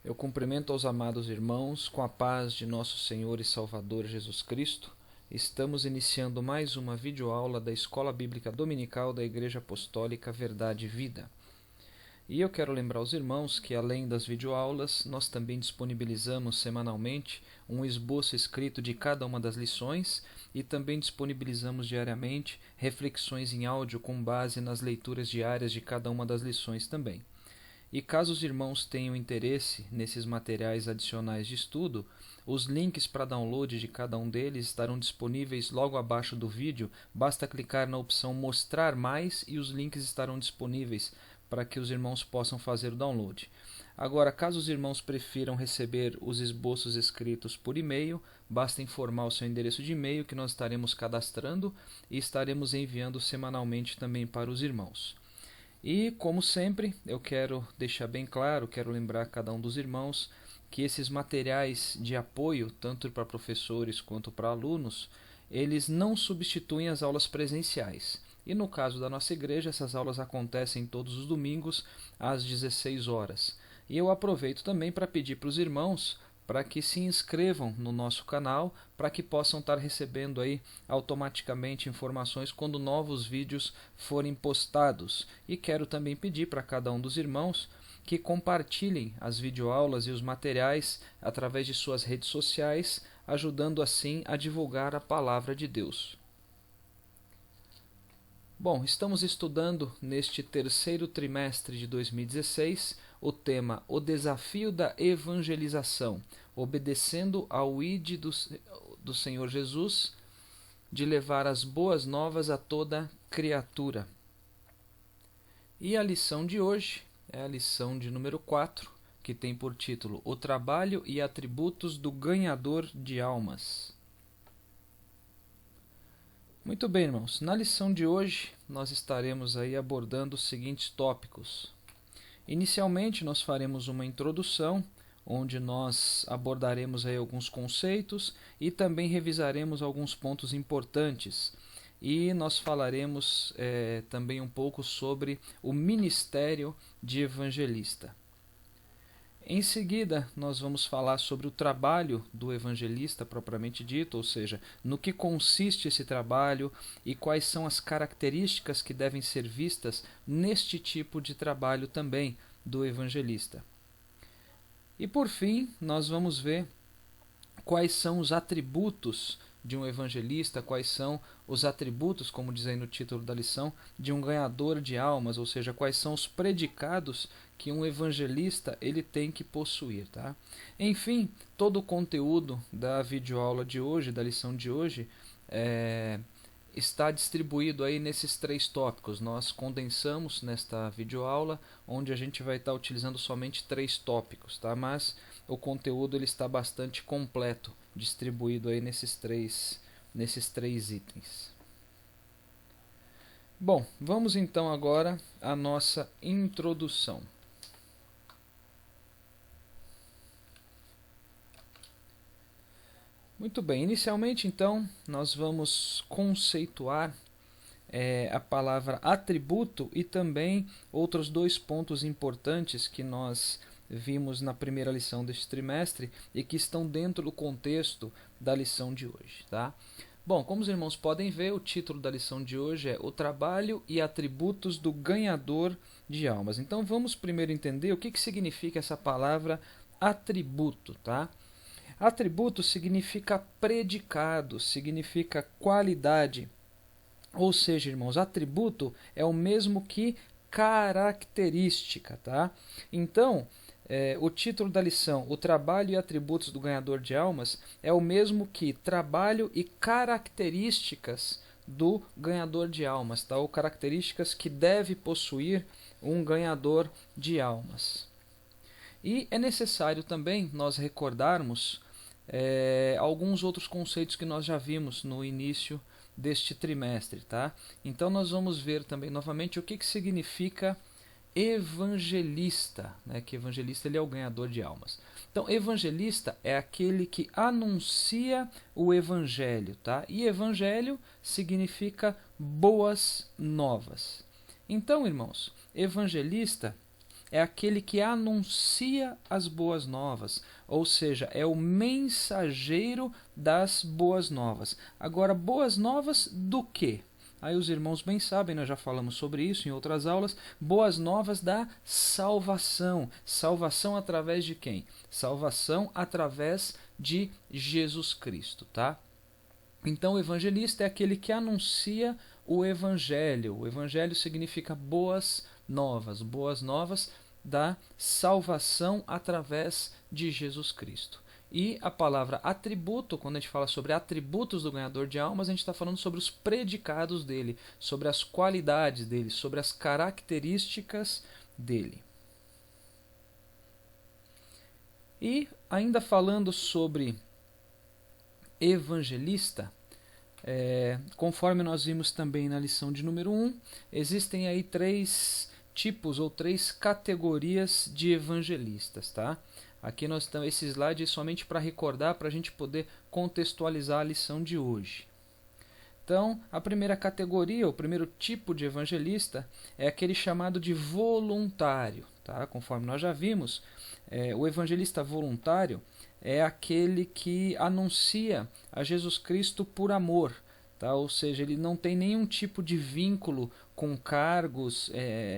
Eu cumprimento aos amados irmãos com a paz de nosso Senhor e Salvador Jesus Cristo. Estamos iniciando mais uma videoaula da Escola Bíblica Dominical da Igreja Apostólica Verdade e Vida. E eu quero lembrar aos irmãos que, além das videoaulas, nós também disponibilizamos semanalmente um esboço escrito de cada uma das lições e também disponibilizamos diariamente reflexões em áudio com base nas leituras diárias de cada uma das lições também. E caso os irmãos tenham interesse nesses materiais adicionais de estudo, os links para download de cada um deles estarão disponíveis logo abaixo do vídeo. Basta clicar na opção Mostrar Mais e os links estarão disponíveis para que os irmãos possam fazer o download. Agora, caso os irmãos prefiram receber os esboços escritos por e-mail, basta informar o seu endereço de e-mail que nós estaremos cadastrando e estaremos enviando semanalmente também para os irmãos. E, como sempre, eu quero deixar bem claro, quero lembrar a cada um dos irmãos que esses materiais de apoio, tanto para professores quanto para alunos, eles não substituem as aulas presenciais. E no caso da nossa igreja, essas aulas acontecem todos os domingos às 16 horas. E eu aproveito também para pedir para os irmãos para que se inscrevam no nosso canal, para que possam estar recebendo aí automaticamente informações quando novos vídeos forem postados. E quero também pedir para cada um dos irmãos que compartilhem as videoaulas e os materiais através de suas redes sociais, ajudando assim a divulgar a palavra de Deus. Bom, estamos estudando neste terceiro trimestre de 2016 o tema O Desafio da Evangelização, obedecendo ao ID do Senhor Jesus, de levar as boas novas a toda criatura. E a lição de hoje é a lição de número 4, que tem por título O Trabalho e Atributos do Ganhador de Almas. Muito bem, irmãos. Na lição de hoje, nós estaremos aí abordando os seguintes tópicos. Inicialmente, nós faremos uma introdução, onde nós abordaremos aí alguns conceitos e também revisaremos alguns pontos importantes. E nós falaremos também um pouco sobre o ministério de evangelista. Em seguida, nós vamos falar sobre o trabalho do evangelista propriamente dito, ou seja, no que consiste esse trabalho e quais são as características que devem ser vistas neste tipo de trabalho também do evangelista. E por fim, nós vamos ver quais são os atributos de um evangelista, quais são os atributos, como diz aí no título da lição, de um ganhador de almas, ou seja, quais são os predicados que um evangelista ele tem que possuir, tá? Enfim, todo o conteúdo da videoaula de hoje, da lição de hoje, está distribuído aí nesses três tópicos. Nós condensamos nesta videoaula, onde a gente vai estar utilizando somente 3 tópicos, tá? Mas o conteúdo ele está bastante completo, distribuído aí nesses três itens. Bom, vamos então agora à nossa introdução. Muito bem, inicialmente então nós vamos conceituar a palavra atributo e também outros 2 pontos importantes que nós vimos na primeira lição deste trimestre e que estão dentro do contexto da lição de hoje, tá? Bom, como os irmãos podem ver, o título da lição de hoje é O Trabalho e Atributos do Ganhador de Almas. Então vamos primeiro entender o que significa essa palavra atributo, tá? Atributo significa predicado, significa qualidade. Ou seja, irmãos, atributo é o mesmo que característica, tá? Então, o título da lição, O Trabalho e Atributos do Ganhador de Almas, é o mesmo que trabalho e características do ganhador de almas, tá? Ou características que deve possuir um ganhador de almas. E é necessário também nós recordarmos alguns outros conceitos que nós já vimos no início deste trimestre, tá? Então nós vamos ver também novamente o que significa evangelista, né? Que evangelista ele é o ganhador de almas. Então evangelista é aquele que anuncia o evangelho, tá? E evangelho significa boas novas. Então, irmãos, evangelista é aquele que anuncia as boas novas, ou seja, é o mensageiro das boas novas. Agora, boas novas do quê? Aí os irmãos bem sabem, nós já falamos sobre isso em outras aulas, boas novas da salvação. Salvação através de quem? Salvação através de Jesus Cristo, tá? Então o evangelista é aquele que anuncia o evangelho. O evangelho significa boas novas da salvação através de Jesus Cristo. E a palavra atributo, quando a gente fala sobre atributos do ganhador de almas, a gente está falando sobre os predicados dele, sobre as qualidades dele, sobre as características dele. E ainda falando sobre evangelista, conforme nós vimos também na lição de número 1, existem aí 3 tipos ou 3 categorias de evangelistas, tá? Aqui nós estamos, esse slide é somente para recordar, para a gente poder contextualizar a lição de hoje. Então, a primeira categoria, o primeiro tipo de evangelista é aquele chamado de voluntário, tá? Conforme nós já vimos, o evangelista voluntário é aquele que anuncia a Jesus Cristo por amor, tá? Ou seja, ele não tem nenhum tipo de vínculo com cargos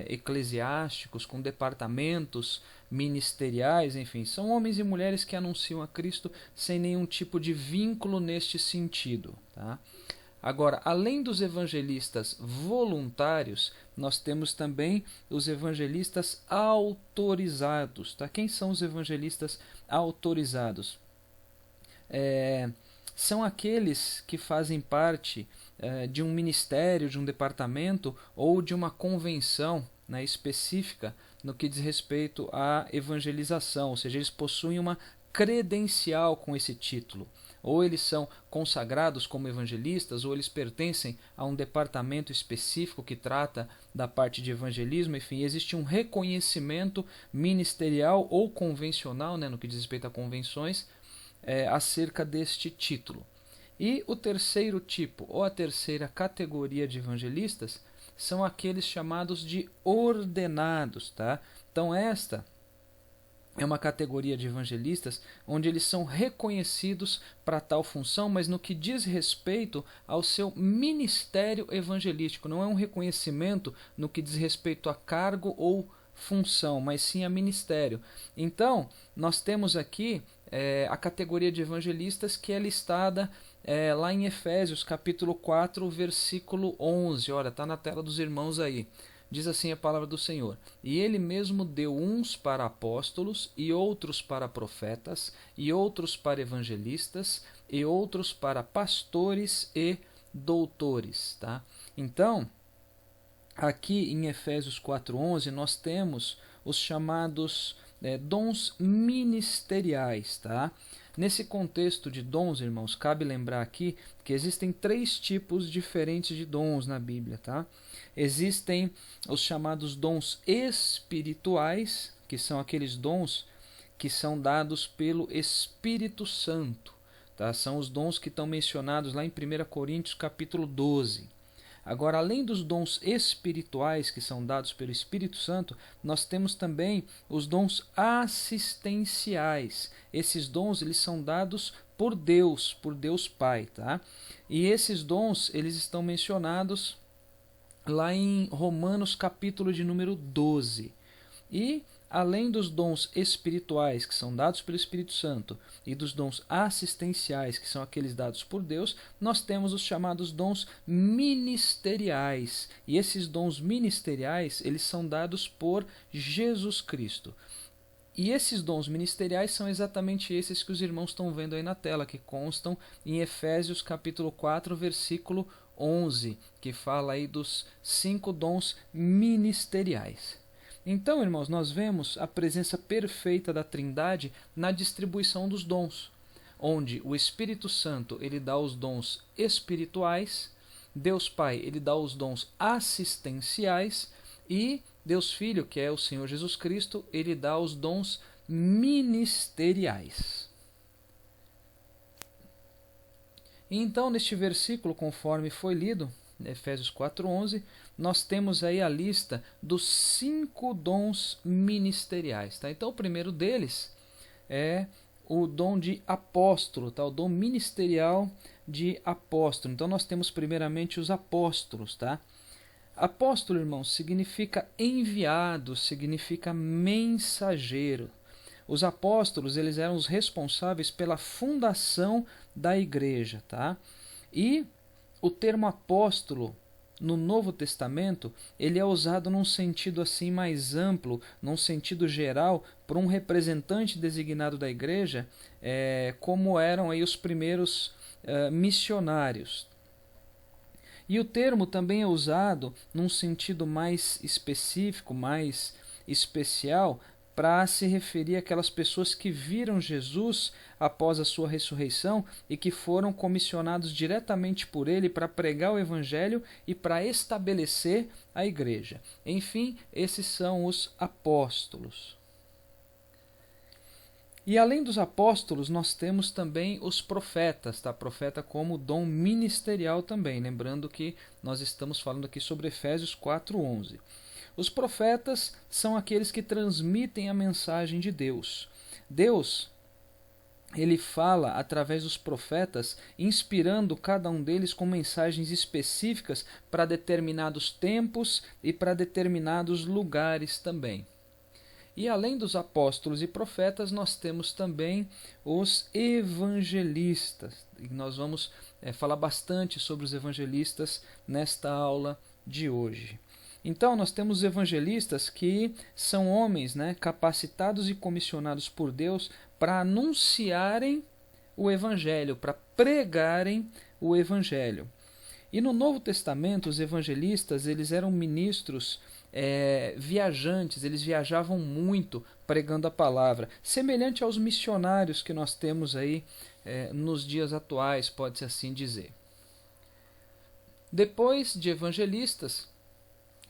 eclesiásticos, com departamentos ministeriais, enfim, são homens e mulheres que anunciam a Cristo sem nenhum tipo de vínculo neste sentido, tá? Agora, além dos evangelistas voluntários, nós temos também os evangelistas autorizados. Tá? Quem são os evangelistas autorizados? São aqueles que fazem parte de um ministério, de um departamento ou de uma convenção, né, específica no que diz respeito à evangelização, ou seja, eles possuem uma credencial com esse título. Ou eles são consagrados como evangelistas, ou eles pertencem a um departamento específico que trata da parte de evangelismo. Enfim, existe um reconhecimento ministerial ou convencional, né, no que diz respeito a convenções, acerca deste título. E o terceiro tipo, ou a terceira categoria de evangelistas, são aqueles chamados de ordenados. Tá? Então esta é uma categoria de evangelistas onde eles são reconhecidos para tal função, mas no que diz respeito ao seu ministério evangelístico. Não é um reconhecimento no que diz respeito a cargo ou função, mas sim a ministério. Então, nós temos aqui a categoria de evangelistas que é listada lá em Efésios, capítulo 4, versículo 11. Olha, está na tela dos irmãos aí. Diz assim a palavra do Senhor: E ele mesmo deu uns para apóstolos, e outros para profetas, e outros para evangelistas, e outros para pastores e doutores. Tá? Então, aqui em Efésios 4:11, nós temos os chamados dons ministeriais. Tá? Nesse contexto de dons, irmãos, cabe lembrar aqui que existem 3 tipos diferentes de dons na Bíblia. Tá? Existem os chamados dons espirituais, que são aqueles dons que são dados pelo Espírito Santo. Tá? São os dons que estão mencionados lá em 1 Coríntios capítulo 12. Agora, além dos dons espirituais que são dados pelo Espírito Santo, nós temos também os dons assistenciais. Esses dons eles são dados por Deus Pai. Tá? E esses dons eles estão mencionados lá em Romanos capítulo de número 12. E além dos dons espirituais que são dados pelo Espírito Santo e dos dons assistenciais que são aqueles dados por Deus, nós temos os chamados dons ministeriais. E esses dons ministeriais, eles são dados por Jesus Cristo. E esses dons ministeriais são exatamente esses que os irmãos estão vendo aí na tela, que constam em Efésios capítulo 4, versículo 11, que fala aí dos 5 dons ministeriais. Então, irmãos, nós vemos a presença perfeita da Trindade na distribuição dos dons, onde o Espírito Santo ele dá os dons espirituais, Deus Pai ele dá os dons assistenciais e Deus Filho, que é o Senhor Jesus Cristo, ele dá os dons ministeriais. Então, neste versículo, conforme foi lido, Efésios 4:11, nós temos aí a lista dos 5 dons ministeriais. Tá? Então o primeiro deles é o dom de apóstolo, tá? O dom ministerial de apóstolo. Então nós temos primeiramente os apóstolos. Tá? Apóstolo, irmãos, significa enviado, significa mensageiro. Os apóstolos, eles eram os responsáveis pela fundação da igreja, tá? E o termo apóstolo no Novo Testamento, ele é usado num sentido assim mais amplo, num sentido geral, por um representante designado da igreja, como eram aí os primeiros missionários. E o termo também é usado num sentido mais específico, mais especial, para se referir àquelas pessoas que viram Jesus após a sua ressurreição e que foram comissionados diretamente por ele para pregar o evangelho e para estabelecer a igreja. Enfim, esses são os apóstolos. E além dos apóstolos, nós temos também os profetas, tá? Profeta como dom ministerial também, lembrando que nós estamos falando aqui sobre Efésios 4:11. Os profetas são aqueles que transmitem a mensagem de Deus. Deus, ele fala através dos profetas, inspirando cada um deles com mensagens específicas para determinados tempos e para determinados lugares também. E além dos apóstolos e profetas, nós temos também os evangelistas. E nós vamos falar bastante sobre os evangelistas nesta aula de hoje. Então, nós temos evangelistas que são homens, capacitados e comissionados por Deus para anunciarem o evangelho, para pregarem o evangelho. E no Novo Testamento, os evangelistas, eles eram ministros viajantes, eles viajavam muito pregando a palavra, semelhante aos missionários que nós temos aí nos dias atuais, pode-se assim dizer. Depois de evangelistas,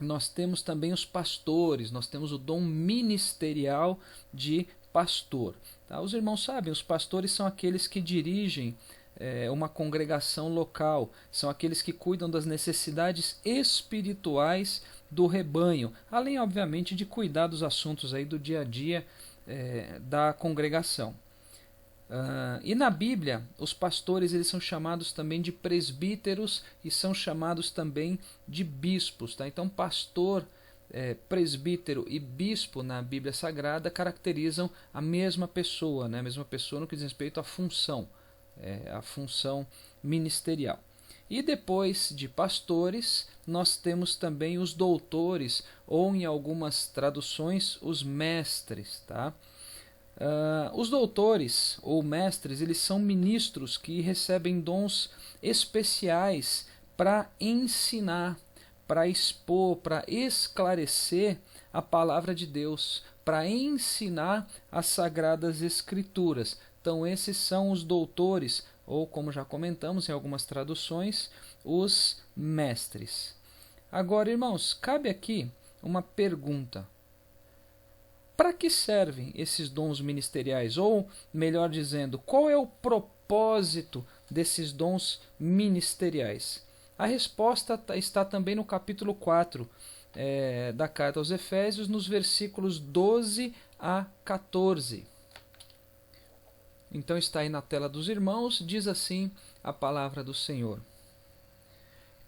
nós temos também os pastores, nós temos o dom ministerial de pastor. Tá? Os irmãos sabem, os pastores são aqueles que dirigem uma congregação local, são aqueles que cuidam das necessidades espirituais do rebanho, além, obviamente, de cuidar dos assuntos aí do dia a dia da congregação. E na Bíblia, os pastores eles são chamados também de presbíteros e são chamados também de bispos. Tá? Então, pastor, presbítero e bispo na Bíblia Sagrada caracterizam a mesma pessoa, a mesma pessoa no que diz respeito à função, a função ministerial. E depois de pastores, nós temos também os doutores, ou em algumas traduções, os mestres. Tá? Os doutores ou mestres, eles são ministros que recebem dons especiais para ensinar, para expor, para esclarecer a palavra de Deus, para ensinar as Sagradas Escrituras. Então esses são os doutores, ou como já comentamos em algumas traduções, os mestres. Agora, irmãos, cabe aqui uma pergunta. Para que servem esses dons ministeriais? Ou, melhor dizendo, qual é o propósito desses dons ministeriais? A resposta está também no capítulo 4 da carta aos Efésios, nos versículos 12 a 14. Então está aí na tela dos irmãos, diz assim a palavra do Senhor.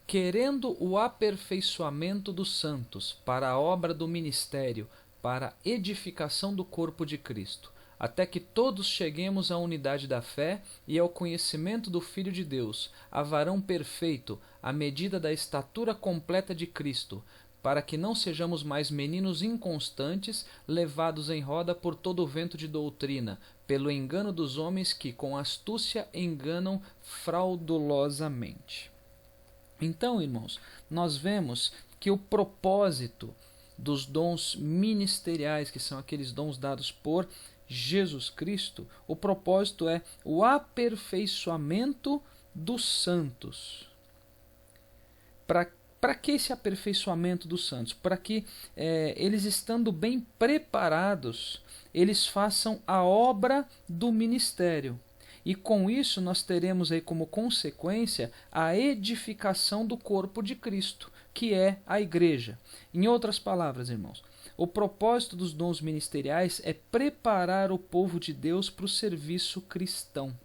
Querendo o aperfeiçoamento dos santos para a obra do ministério, para a edificação do corpo de Cristo, até que todos cheguemos à unidade da fé e ao conhecimento do Filho de Deus, a varão perfeito, à medida da estatura completa de Cristo, para que não sejamos mais meninos inconstantes, levados em roda por todo o vento de doutrina, pelo engano dos homens que com astúcia enganam fraudulosamente. Então, irmãos, nós vemos que o propósito dos dons ministeriais, que são aqueles dons dados por Jesus Cristo, o propósito é o aperfeiçoamento dos santos. Para que esse aperfeiçoamento dos santos? Para que eles, estando bem preparados, eles façam a obra do ministério. E com isso nós teremos aí como consequência a edificação do corpo de Cristo, que é a igreja. Em outras palavras, irmãos, o propósito dos dons ministeriais é preparar o povo de Deus para o serviço cristão,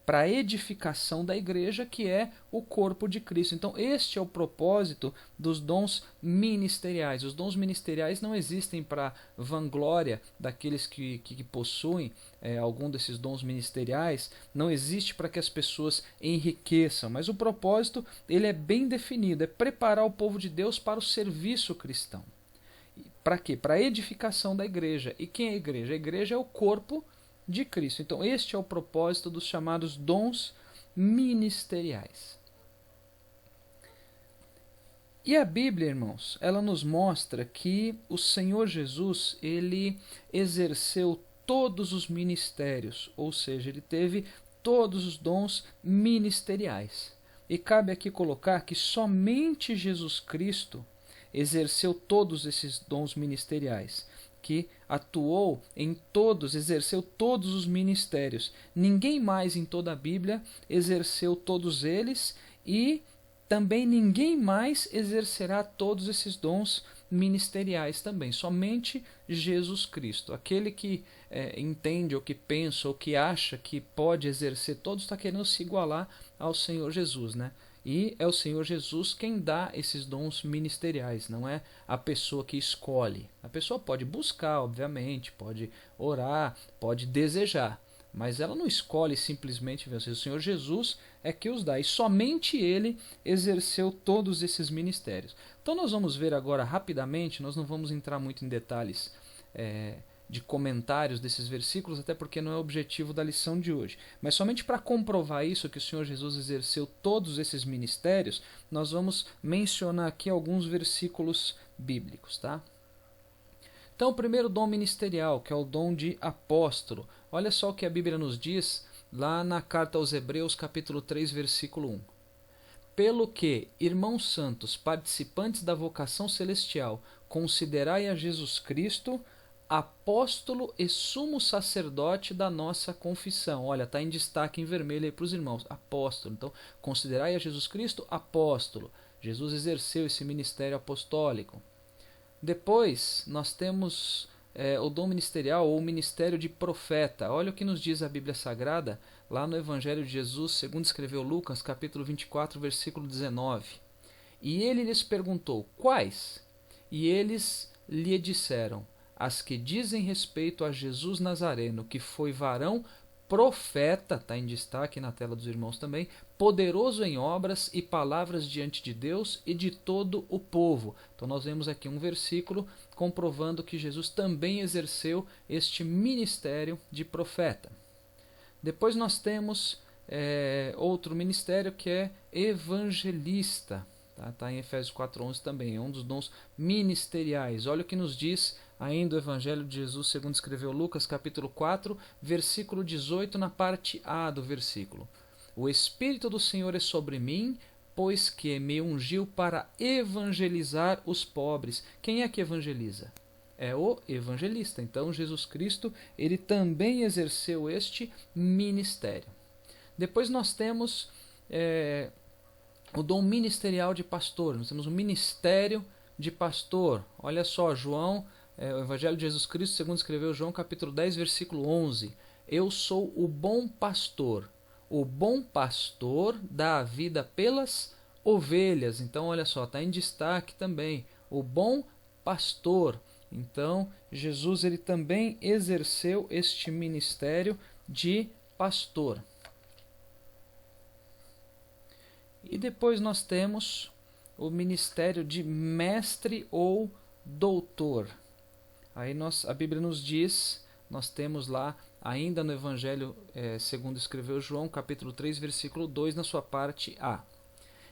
para a edificação da igreja, que é o corpo de Cristo. Então, este é o propósito dos dons ministeriais. Os dons ministeriais não existem para vanglória daqueles que possuem algum desses dons ministeriais, não existe para que as pessoas enriqueçam, mas o propósito ele é bem definido, é preparar o povo de Deus para o serviço cristão. Para quê? Para a edificação da igreja. E quem é a igreja? A igreja é o corpo de Cristo. Então, este é o propósito dos chamados dons ministeriais. E a Bíblia, irmãos, ela nos mostra que o Senhor Jesus, ele exerceu todos os ministérios, ou seja, ele teve todos os dons ministeriais. E cabe aqui colocar que somente Jesus Cristo exerceu todos esses dons ministeriais, que atuou em todos, exerceu todos os ministérios. Ninguém mais em toda a Bíblia exerceu todos eles e também ninguém mais exercerá todos esses dons ministeriais também. Somente Jesus Cristo. Aquele que entende ou que pensa ou que acha que pode exercer todos está querendo se igualar ao Senhor Jesus, né? E é o Senhor Jesus quem dá esses dons ministeriais, não é a pessoa que escolhe. A pessoa pode buscar, obviamente, pode orar, pode desejar, mas ela não escolhe simplesmente vencer. O Senhor Jesus é que os dá, e somente Ele exerceu todos esses ministérios. Então nós vamos ver agora rapidamente, nós não vamos entrar muito em detalhes de comentários desses versículos, até porque não é o objetivo da lição de hoje. Mas somente para comprovar isso, que o Senhor Jesus exerceu todos esses ministérios, nós vamos mencionar aqui alguns versículos bíblicos, tá? Então, o primeiro dom ministerial, que é o dom de apóstolo. Olha só o que a Bíblia nos diz lá na carta aos Hebreus, capítulo 3, versículo 1. Pelo que, irmãos santos, participantes da vocação celestial, considerai a Jesus Cristo apóstolo e sumo sacerdote da nossa confissão. Olha, está em destaque em vermelho aí para os irmãos. Apóstolo. Então, considerai a Jesus Cristo apóstolo. Jesus exerceu esse ministério apostólico. Depois, nós temos o dom ministerial ou o ministério de profeta. Olha o que nos diz a Bíblia Sagrada, lá no Evangelho de Jesus, segundo escreveu Lucas, capítulo 24, versículo 19. E ele lhes perguntou, quais? E eles lhe disseram, as que dizem respeito a Jesus Nazareno, que foi varão profeta, está em destaque na tela dos irmãos também, poderoso em obras e palavras diante de Deus e de todo o povo. Então nós vemos aqui um versículo comprovando que Jesus também exerceu este ministério de profeta. Depois nós temos outro ministério que é evangelista. Está em Efésios 4:11 também, é um dos dons ministeriais. Olha o que nos diz ainda o Evangelho de Jesus, segundo escreveu Lucas, capítulo 4, versículo 18, na parte A do versículo. O Espírito do Senhor é sobre mim, pois que me ungiu para evangelizar os pobres. Quem é que evangeliza? É o evangelista. Então Jesus Cristo, ele também exerceu este ministério. Depois nós temos o dom ministerial de pastor. Nós temos o ministério de pastor. Olha só, João, o Evangelho de Jesus Cristo, segundo escreveu João, capítulo 10, versículo 11. Eu sou o bom pastor. O bom pastor dá a vida pelas ovelhas. Então, olha só, está em destaque também. O bom pastor. Então, Jesus ele também exerceu este ministério de pastor. E depois nós temos o ministério de mestre ou doutor. Aí a Bíblia nos diz, nós temos lá, ainda no Evangelho segundo escreveu João, capítulo 3, versículo 2, na sua parte A.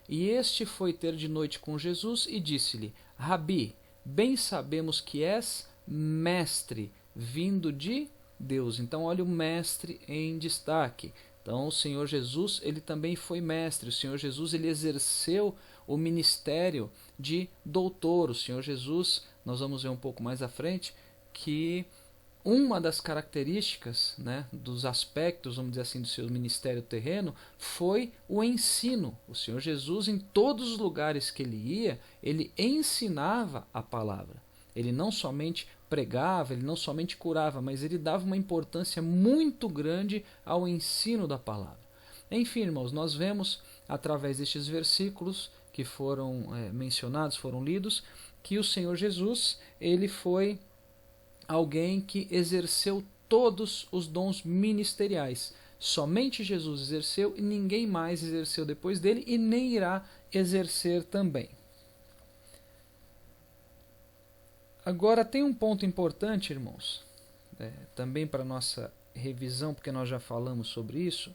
E este foi ter de noite com Jesus e disse-lhe, Rabi, bem sabemos que és mestre, vindo de Deus. Então olha o mestre em destaque. Então o Senhor Jesus, ele também foi mestre. O Senhor Jesus, ele exerceu o ministério de doutor. O Senhor Jesus, nós vamos ver um pouco mais à frente, que uma das características, né, dos aspectos, vamos dizer assim, do seu ministério terreno foi o ensino. O Senhor Jesus, em todos os lugares que ele ia, ele ensinava a palavra. Ele não somente pregava, ele não somente curava, mas ele dava uma importância muito grande ao ensino da palavra. Enfim, irmãos, nós vemos através destes versículos que foram mencionados, foram lidos, que o Senhor Jesus, ele foi alguém que exerceu todos os dons ministeriais. Somente Jesus exerceu e ninguém mais exerceu depois dele e nem irá exercer também. Agora tem um ponto importante, irmãos, também para nossa revisão, porque nós já falamos sobre isso.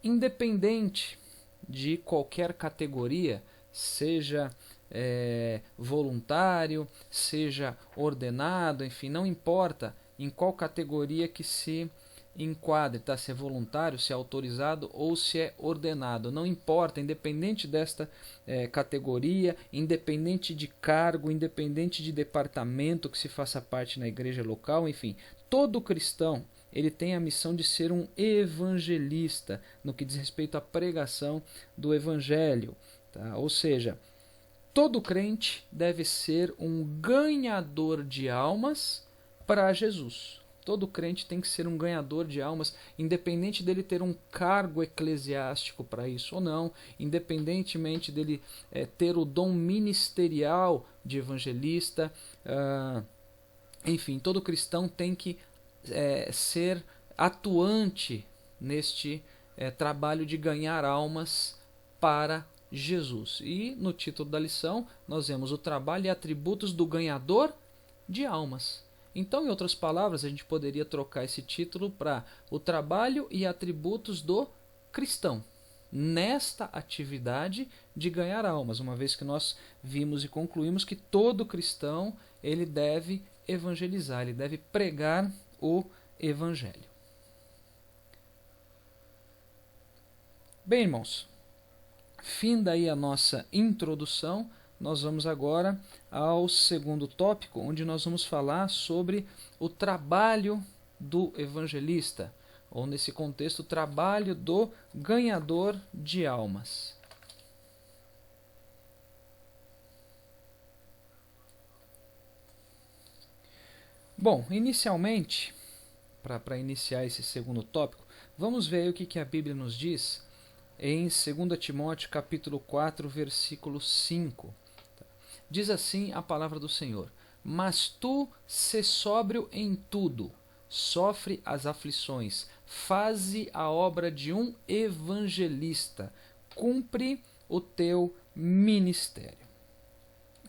Independente de qualquer categoria, seja voluntário, seja ordenado, enfim, não importa em qual categoria que se enquadre, tá? Se é voluntário, se é autorizado ou se é ordenado, não importa, independente desta categoria, independente de cargo, independente de departamento que se faça parte na igreja local, enfim, todo cristão ele tem a missão de ser um evangelista no que diz respeito à pregação do evangelho, tá? Ou seja, todo crente deve ser um ganhador de almas para Jesus. Todo crente tem que ser um ganhador de almas, independente dele ter um cargo eclesiástico para isso ou não, independentemente dele ter o dom ministerial de evangelista. Enfim, todo cristão tem que ser atuante neste trabalho de ganhar almas para Jesus. E no título da lição nós vemos o trabalho e atributos do ganhador de almas. Então, em outras palavras, a gente poderia trocar esse título para o trabalho e atributos do cristão nesta atividade de ganhar almas, uma vez que nós vimos e concluímos que todo cristão ele deve evangelizar, ele deve pregar o evangelho. Bem, irmãos, finda aí a nossa introdução, nós vamos agora ao segundo tópico, onde nós vamos falar sobre o trabalho do evangelista, ou nesse contexto, o trabalho do ganhador de almas. Bom, inicialmente, para iniciar esse segundo tópico, vamos ver aí o que a Bíblia nos diz em 2 Timóteo capítulo 4, versículo 5. Diz assim a palavra do Senhor: mas tu sê sóbrio em tudo, sofre as aflições, faze a obra de um evangelista, cumpre o teu ministério.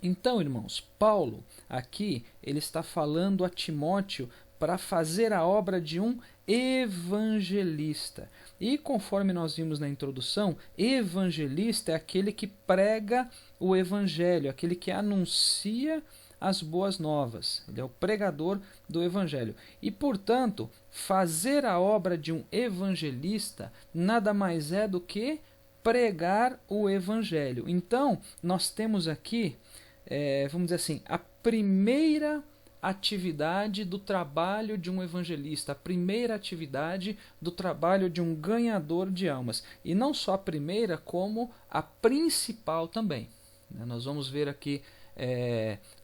Então, irmãos, Paulo aqui ele está falando a Timóteo para fazer a obra de um evangelista. E conforme nós vimos na introdução, evangelista é aquele que prega o evangelho, aquele que anuncia as boas novas. Ele é o pregador do evangelho. E, portanto, fazer a obra de um evangelista nada mais é do que pregar o evangelho. Então, nós temos aqui, vamos dizer assim, a primeira atividade do trabalho de um evangelista, a primeira atividade do trabalho de um ganhador de almas. E não só a primeira, como a principal também. Nós vamos ver aqui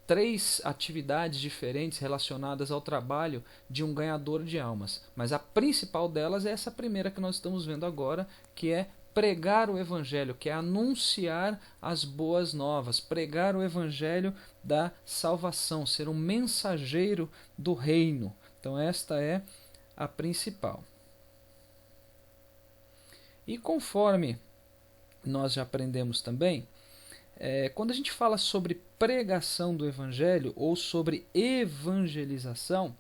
3 atividades diferentes relacionadas ao trabalho de um ganhador de almas. Mas a principal delas é essa primeira que nós estamos vendo agora, que é pregar o evangelho, que é anunciar as boas novas, pregar o evangelho da salvação, ser um mensageiro do reino. Então esta é a principal. E conforme nós já aprendemos também, quando a gente fala sobre pregação do evangelho ou sobre evangelização,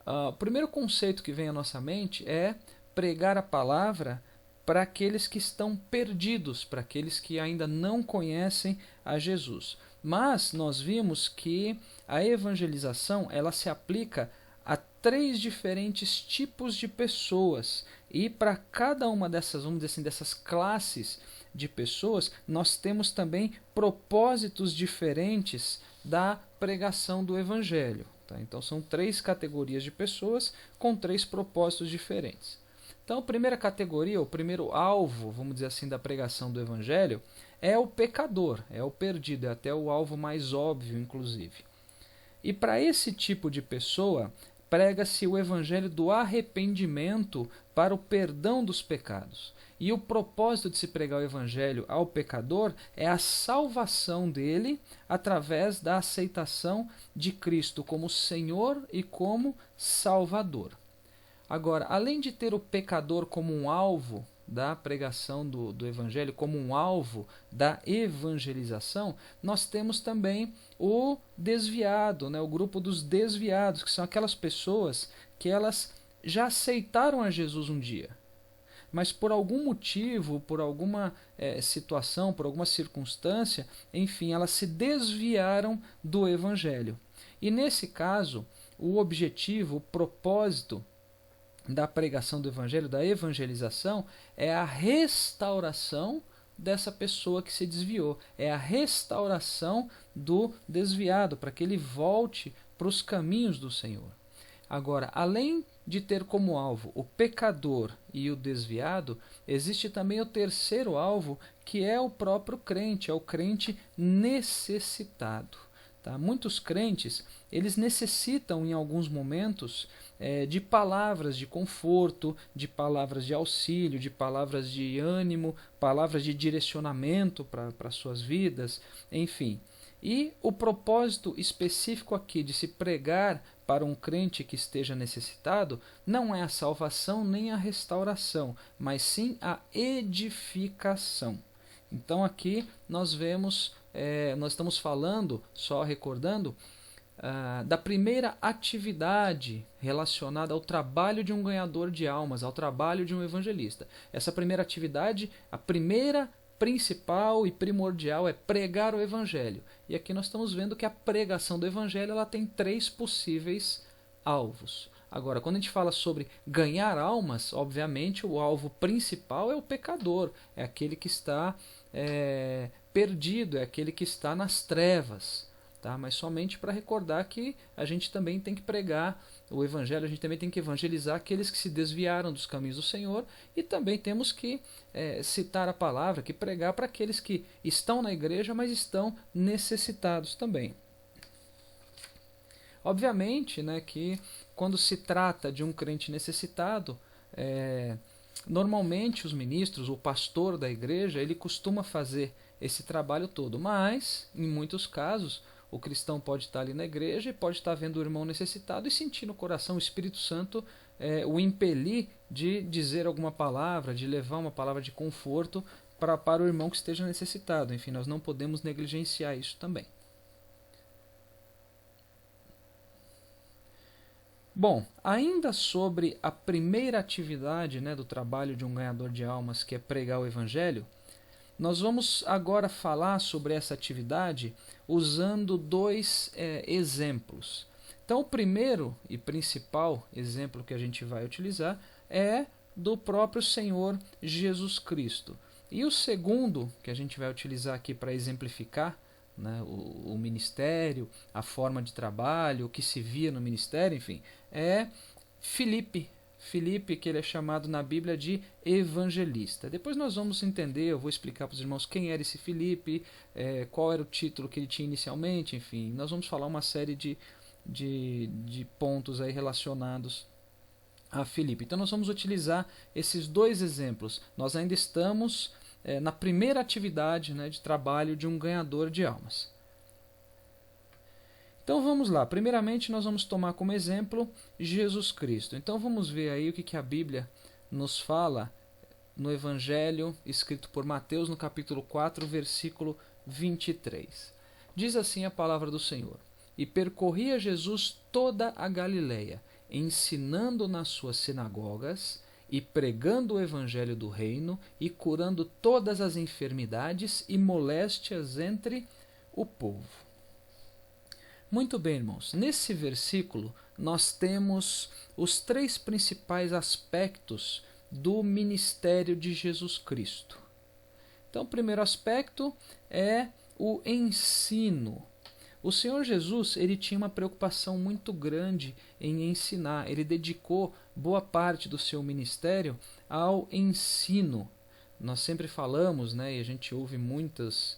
o primeiro conceito que vem à nossa mente é pregar a palavra para aqueles que estão perdidos, para aqueles que ainda não conhecem a Jesus. Mas nós vimos que a evangelização ela se aplica a 3 diferentes tipos de pessoas. E para cada uma dessas, vamos dizer assim, dessas classes de pessoas, nós temos também propósitos diferentes da pregação do evangelho. Tá? Então são 3 categorias de pessoas com 3 propósitos diferentes. Então a primeira categoria, o primeiro alvo, vamos dizer assim, da pregação do Evangelho é o pecador, é o perdido, é até o alvo mais óbvio, inclusive. E para esse tipo de pessoa, prega-se o evangelho do arrependimento para o perdão dos pecados. E o propósito de se pregar o evangelho ao pecador é a salvação dele através da aceitação de Cristo como Senhor e como Salvador. Agora, além de ter o pecador como um alvo da pregação do Evangelho, como um alvo da evangelização, nós temos também o desviado, né? O grupo dos desviados, que são aquelas pessoas que elas já aceitaram a Jesus um dia, mas por algum motivo, por alguma situação, por alguma circunstância, enfim, elas se desviaram do Evangelho. E nesse caso, o objetivo, o propósito da pregação do Evangelho, da evangelização, é a restauração dessa pessoa que se desviou, é a restauração do desviado, para que ele volte para os caminhos do Senhor. Agora, além de ter como alvo o pecador e o desviado, existe também o terceiro alvo, que é o próprio crente, é o crente necessitado. Tá? Muitos crentes, eles necessitam em alguns momentos de palavras de conforto, de palavras de auxílio, de palavras de ânimo, palavras de direcionamento para suas vidas, enfim. E o propósito específico aqui de se pregar para um crente que esteja necessitado não é a salvação nem a restauração, mas sim a edificação. Então aqui nós vemos, nós estamos falando, só recordando, da primeira atividade relacionada ao trabalho de um ganhador de almas, ao trabalho de um evangelista. Essa primeira atividade, a primeira principal e primordial é pregar o evangelho. E aqui nós estamos vendo que a pregação do evangelho ela tem 3 possíveis alvos. Agora, quando a gente fala sobre ganhar almas, obviamente o alvo principal é o pecador, é aquele que está perdido, é aquele que está nas trevas. Tá? Mas somente para recordar que a gente também tem que pregar o Evangelho, a gente também tem que evangelizar aqueles que se desviaram dos caminhos do Senhor e também temos que citar a palavra, que pregar para aqueles que estão na igreja, mas estão necessitados também. Obviamente, né, que quando se trata de um crente necessitado, normalmente os ministros, o pastor da igreja, ele costuma fazer esse trabalho todo, mas em muitos casos o cristão pode estar ali na igreja e pode estar vendo o irmão necessitado e sentir no coração o Espírito Santo o impelir de dizer alguma palavra, de levar uma palavra de conforto para o irmão que esteja necessitado. Enfim, nós não podemos negligenciar isso também. Bom, ainda sobre a primeira atividade, né, do trabalho de um ganhador de almas, que é pregar o Evangelho, nós vamos agora falar sobre essa atividade usando 2 exemplos. Então, o primeiro e principal exemplo que a gente vai utilizar é do próprio Senhor Jesus Cristo. E o segundo, que a gente vai utilizar aqui para exemplificar, né, o ministério, a forma de trabalho, o que se via no ministério, enfim, é Filipe, que ele é chamado na Bíblia de evangelista. Depois nós vamos entender, eu vou explicar para os irmãos quem era esse Filipe, qual era o título que ele tinha inicialmente, enfim, nós vamos falar uma série de pontos aí relacionados a Filipe. Então nós vamos utilizar esses 2 exemplos. Nós ainda estamos na primeira atividade, né, de trabalho de um ganhador de almas. Então vamos lá, primeiramente nós vamos tomar como exemplo Jesus Cristo. Então vamos ver aí o que a Bíblia nos fala no Evangelho escrito por Mateus no capítulo 4, versículo 23. Diz assim a palavra do Senhor: E percorria Jesus toda a Galileia, ensinando nas suas sinagogas e pregando o Evangelho do reino e curando todas as enfermidades e moléstias entre o povo. Muito bem, irmãos. Nesse versículo, nós temos os 3 principais aspectos do ministério de Jesus Cristo. Então, o primeiro aspecto é o ensino. O Senhor Jesus, ele tinha uma preocupação muito grande em ensinar. Ele dedicou boa parte do seu ministério ao ensino. Nós sempre falamos, né, e a gente ouve muitos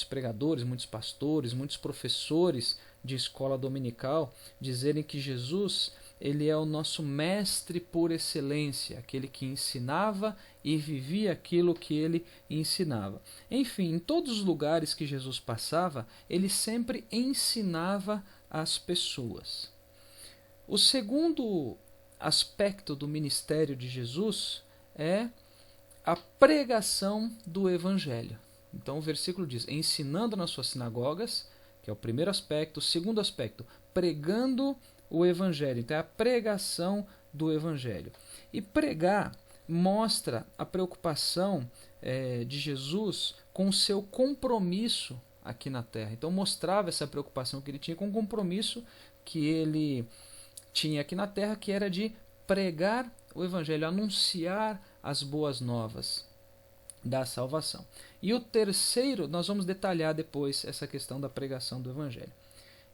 pregadores, muitos pastores, muitos professores de escola dominical dizerem que Jesus, ele é o nosso mestre por excelência, aquele que ensinava e vivia aquilo que ele ensinava. Enfim, em todos os lugares que Jesus passava, ele sempre ensinava as pessoas. O segundo aspecto do ministério de Jesus é a pregação do Evangelho. Então o versículo diz, ensinando nas suas sinagogas, que é o primeiro aspecto. O segundo aspecto, pregando o Evangelho. Então é a pregação do Evangelho. E pregar mostra a preocupação de Jesus com o seu compromisso aqui na terra. Então mostrava essa preocupação que ele tinha com o compromisso que ele tinha aqui na terra, que era de pregar o Evangelho, anunciar as boas novas da salvação. E o terceiro, nós vamos detalhar depois essa questão da pregação do Evangelho.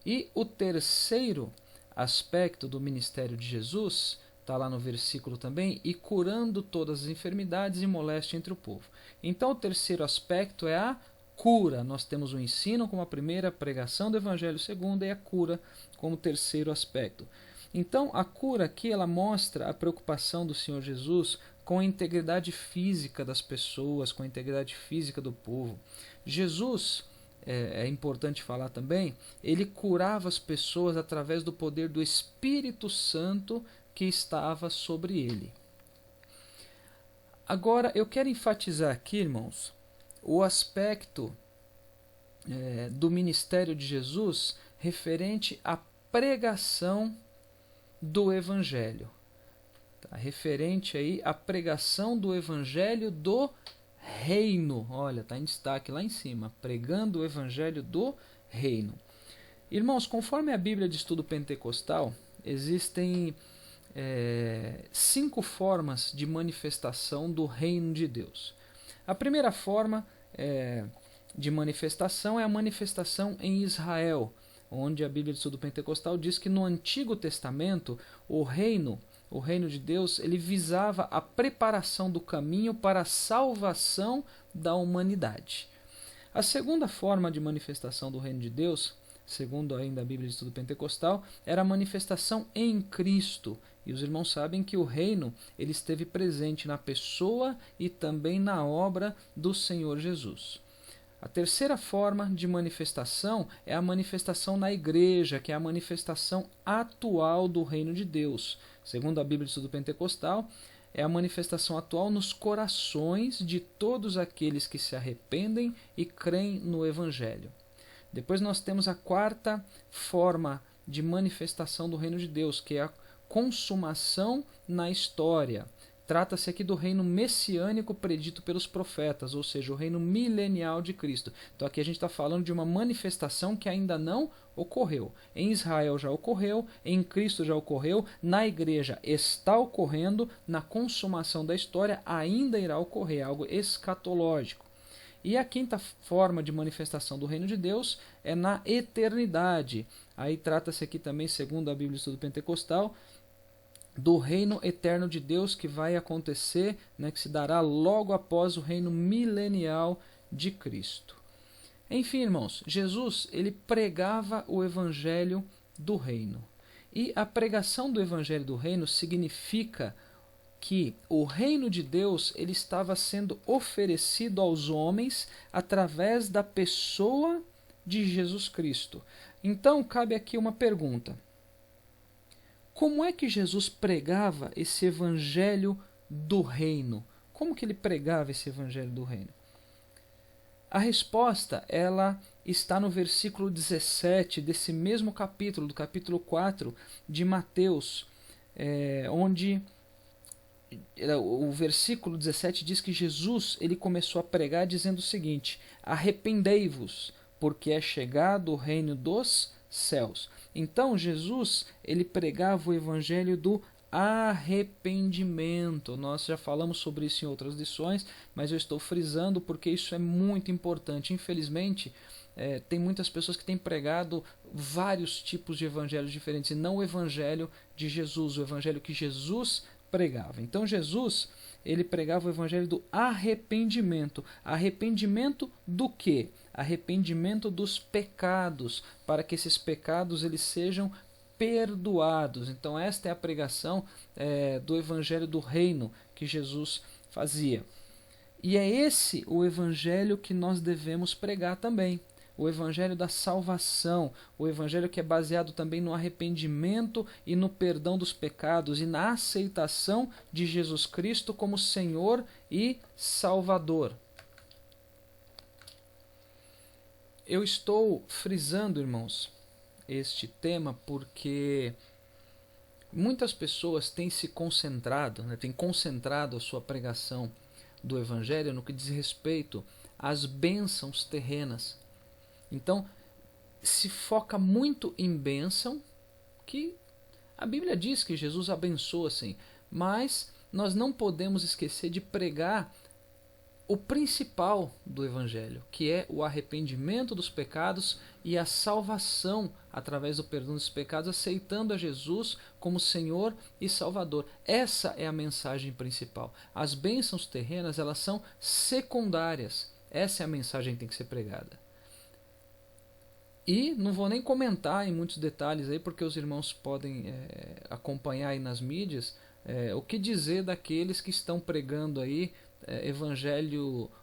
E o terceiro aspecto do ministério de Jesus, está lá no versículo também, e curando todas as enfermidades e moléstia entre o povo. Então o terceiro aspecto é a cura. Nós temos o ensino como a primeira, a pregação do Evangelho segunda e a cura como terceiro aspecto. Então a cura aqui, ela mostra a preocupação do Senhor Jesus com a integridade física das pessoas, com a integridade física do povo. Jesus, é importante falar também, ele curava as pessoas através do poder do Espírito Santo que estava sobre ele. Agora, eu quero enfatizar aqui, irmãos, o aspecto do ministério de Jesus referente à pregação do Evangelho. Referente aí à pregação do Evangelho do Reino. Olha, está em destaque lá em cima, pregando o Evangelho do Reino. Irmãos, conforme a Bíblia de Estudo Pentecostal, existem 5 formas de manifestação do Reino de Deus. A primeira forma de manifestação é a manifestação em Israel, onde a Bíblia de Estudo Pentecostal diz que no Antigo Testamento o reino de Deus, ele visava a preparação do caminho para a salvação da humanidade. A segunda forma de manifestação do reino de Deus, segundo ainda a Bíblia de Estudo Pentecostal, era a manifestação em Cristo. E os irmãos sabem que o reino ele esteve presente na pessoa e também na obra do Senhor Jesus. A terceira forma de manifestação é a manifestação na igreja, que é a manifestação atual do reino de Deus. Segundo a Bíblia de Estudo Pentecostal, é a manifestação atual nos corações de todos aqueles que se arrependem e creem no Evangelho. Depois nós temos a quarta forma de manifestação do reino de Deus, que é a consumação na história. Trata-se aqui do reino messiânico predito pelos profetas, ou seja, o reino milenial de Cristo. Então aqui a gente está falando de uma manifestação que ainda não ocorreu. Em Israel já ocorreu, em Cristo já ocorreu, na igreja está ocorrendo, na consumação da história ainda irá ocorrer, algo escatológico. E a quinta forma de manifestação do reino de Deus é na eternidade. Aí trata-se aqui também, segundo a Bíblia de Estudo Pentecostal, do reino eterno de Deus que vai acontecer, que se dará logo após o reino milenial de Cristo. Enfim, irmãos, Jesus ele pregava o evangelho do reino. E a pregação do evangelho do reino significa que o reino de Deus ele estava sendo oferecido aos homens através da pessoa de Jesus Cristo. Então, cabe aqui uma pergunta. Como é que Jesus pregava esse evangelho do reino? Como que ele pregava esse evangelho do reino? A resposta ela está no versículo 17 desse mesmo capítulo, do capítulo 4 de Mateus, onde o versículo 17 diz que Jesus ele começou a pregar dizendo o seguinte: arrependei-vos, porque é chegado o reino dos céus. Então Jesus ele pregava o evangelho do arrependimento. Nós já falamos sobre isso em outras lições, mas eu estou frisando porque isso é muito importante. Infelizmente, tem muitas pessoas que têm pregado vários tipos de evangelhos diferentes, e não o evangelho de Jesus, o evangelho que Jesus pregava. Então Jesus, ele pregava o evangelho do arrependimento. Arrependimento do quê? Arrependimento dos pecados, para que esses pecados eles sejam perdoados. Então esta é a pregação do evangelho do reino que Jesus fazia. E é esse o evangelho que nós devemos pregar também. O evangelho da salvação, o evangelho que é baseado também no arrependimento e no perdão dos pecados e na aceitação de Jesus Cristo como Senhor e Salvador. Eu estou frisando, irmãos, este tema porque muitas pessoas têm se concentrado, têm concentrado a sua pregação do evangelho no que diz respeito às bênçãos terrenas. Então, se foca muito em bênção, que a Bíblia diz que Jesus abençoa, sim, mas nós não podemos esquecer de pregar o principal do Evangelho, que é o arrependimento dos pecados e a salvação através do perdão dos pecados, aceitando a Jesus como Senhor e Salvador. Essa é a mensagem principal. As bênçãos terrenas, elas são secundárias. Essa é a mensagem que tem que ser pregada. E não vou nem comentar em muitos detalhes aí, porque os irmãos podem acompanhar aí nas mídias o que dizer daqueles que estão pregando aí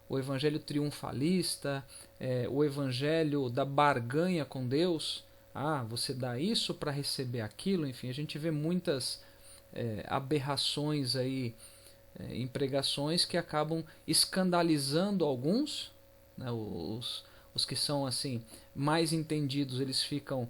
o evangelho triunfalista, o evangelho da barganha com Deus. Você dá isso para receber aquilo. Enfim, a gente vê muitas aberrações aí em pregações que acabam escandalizando alguns, né, os que são assim mais entendidos, eles ficam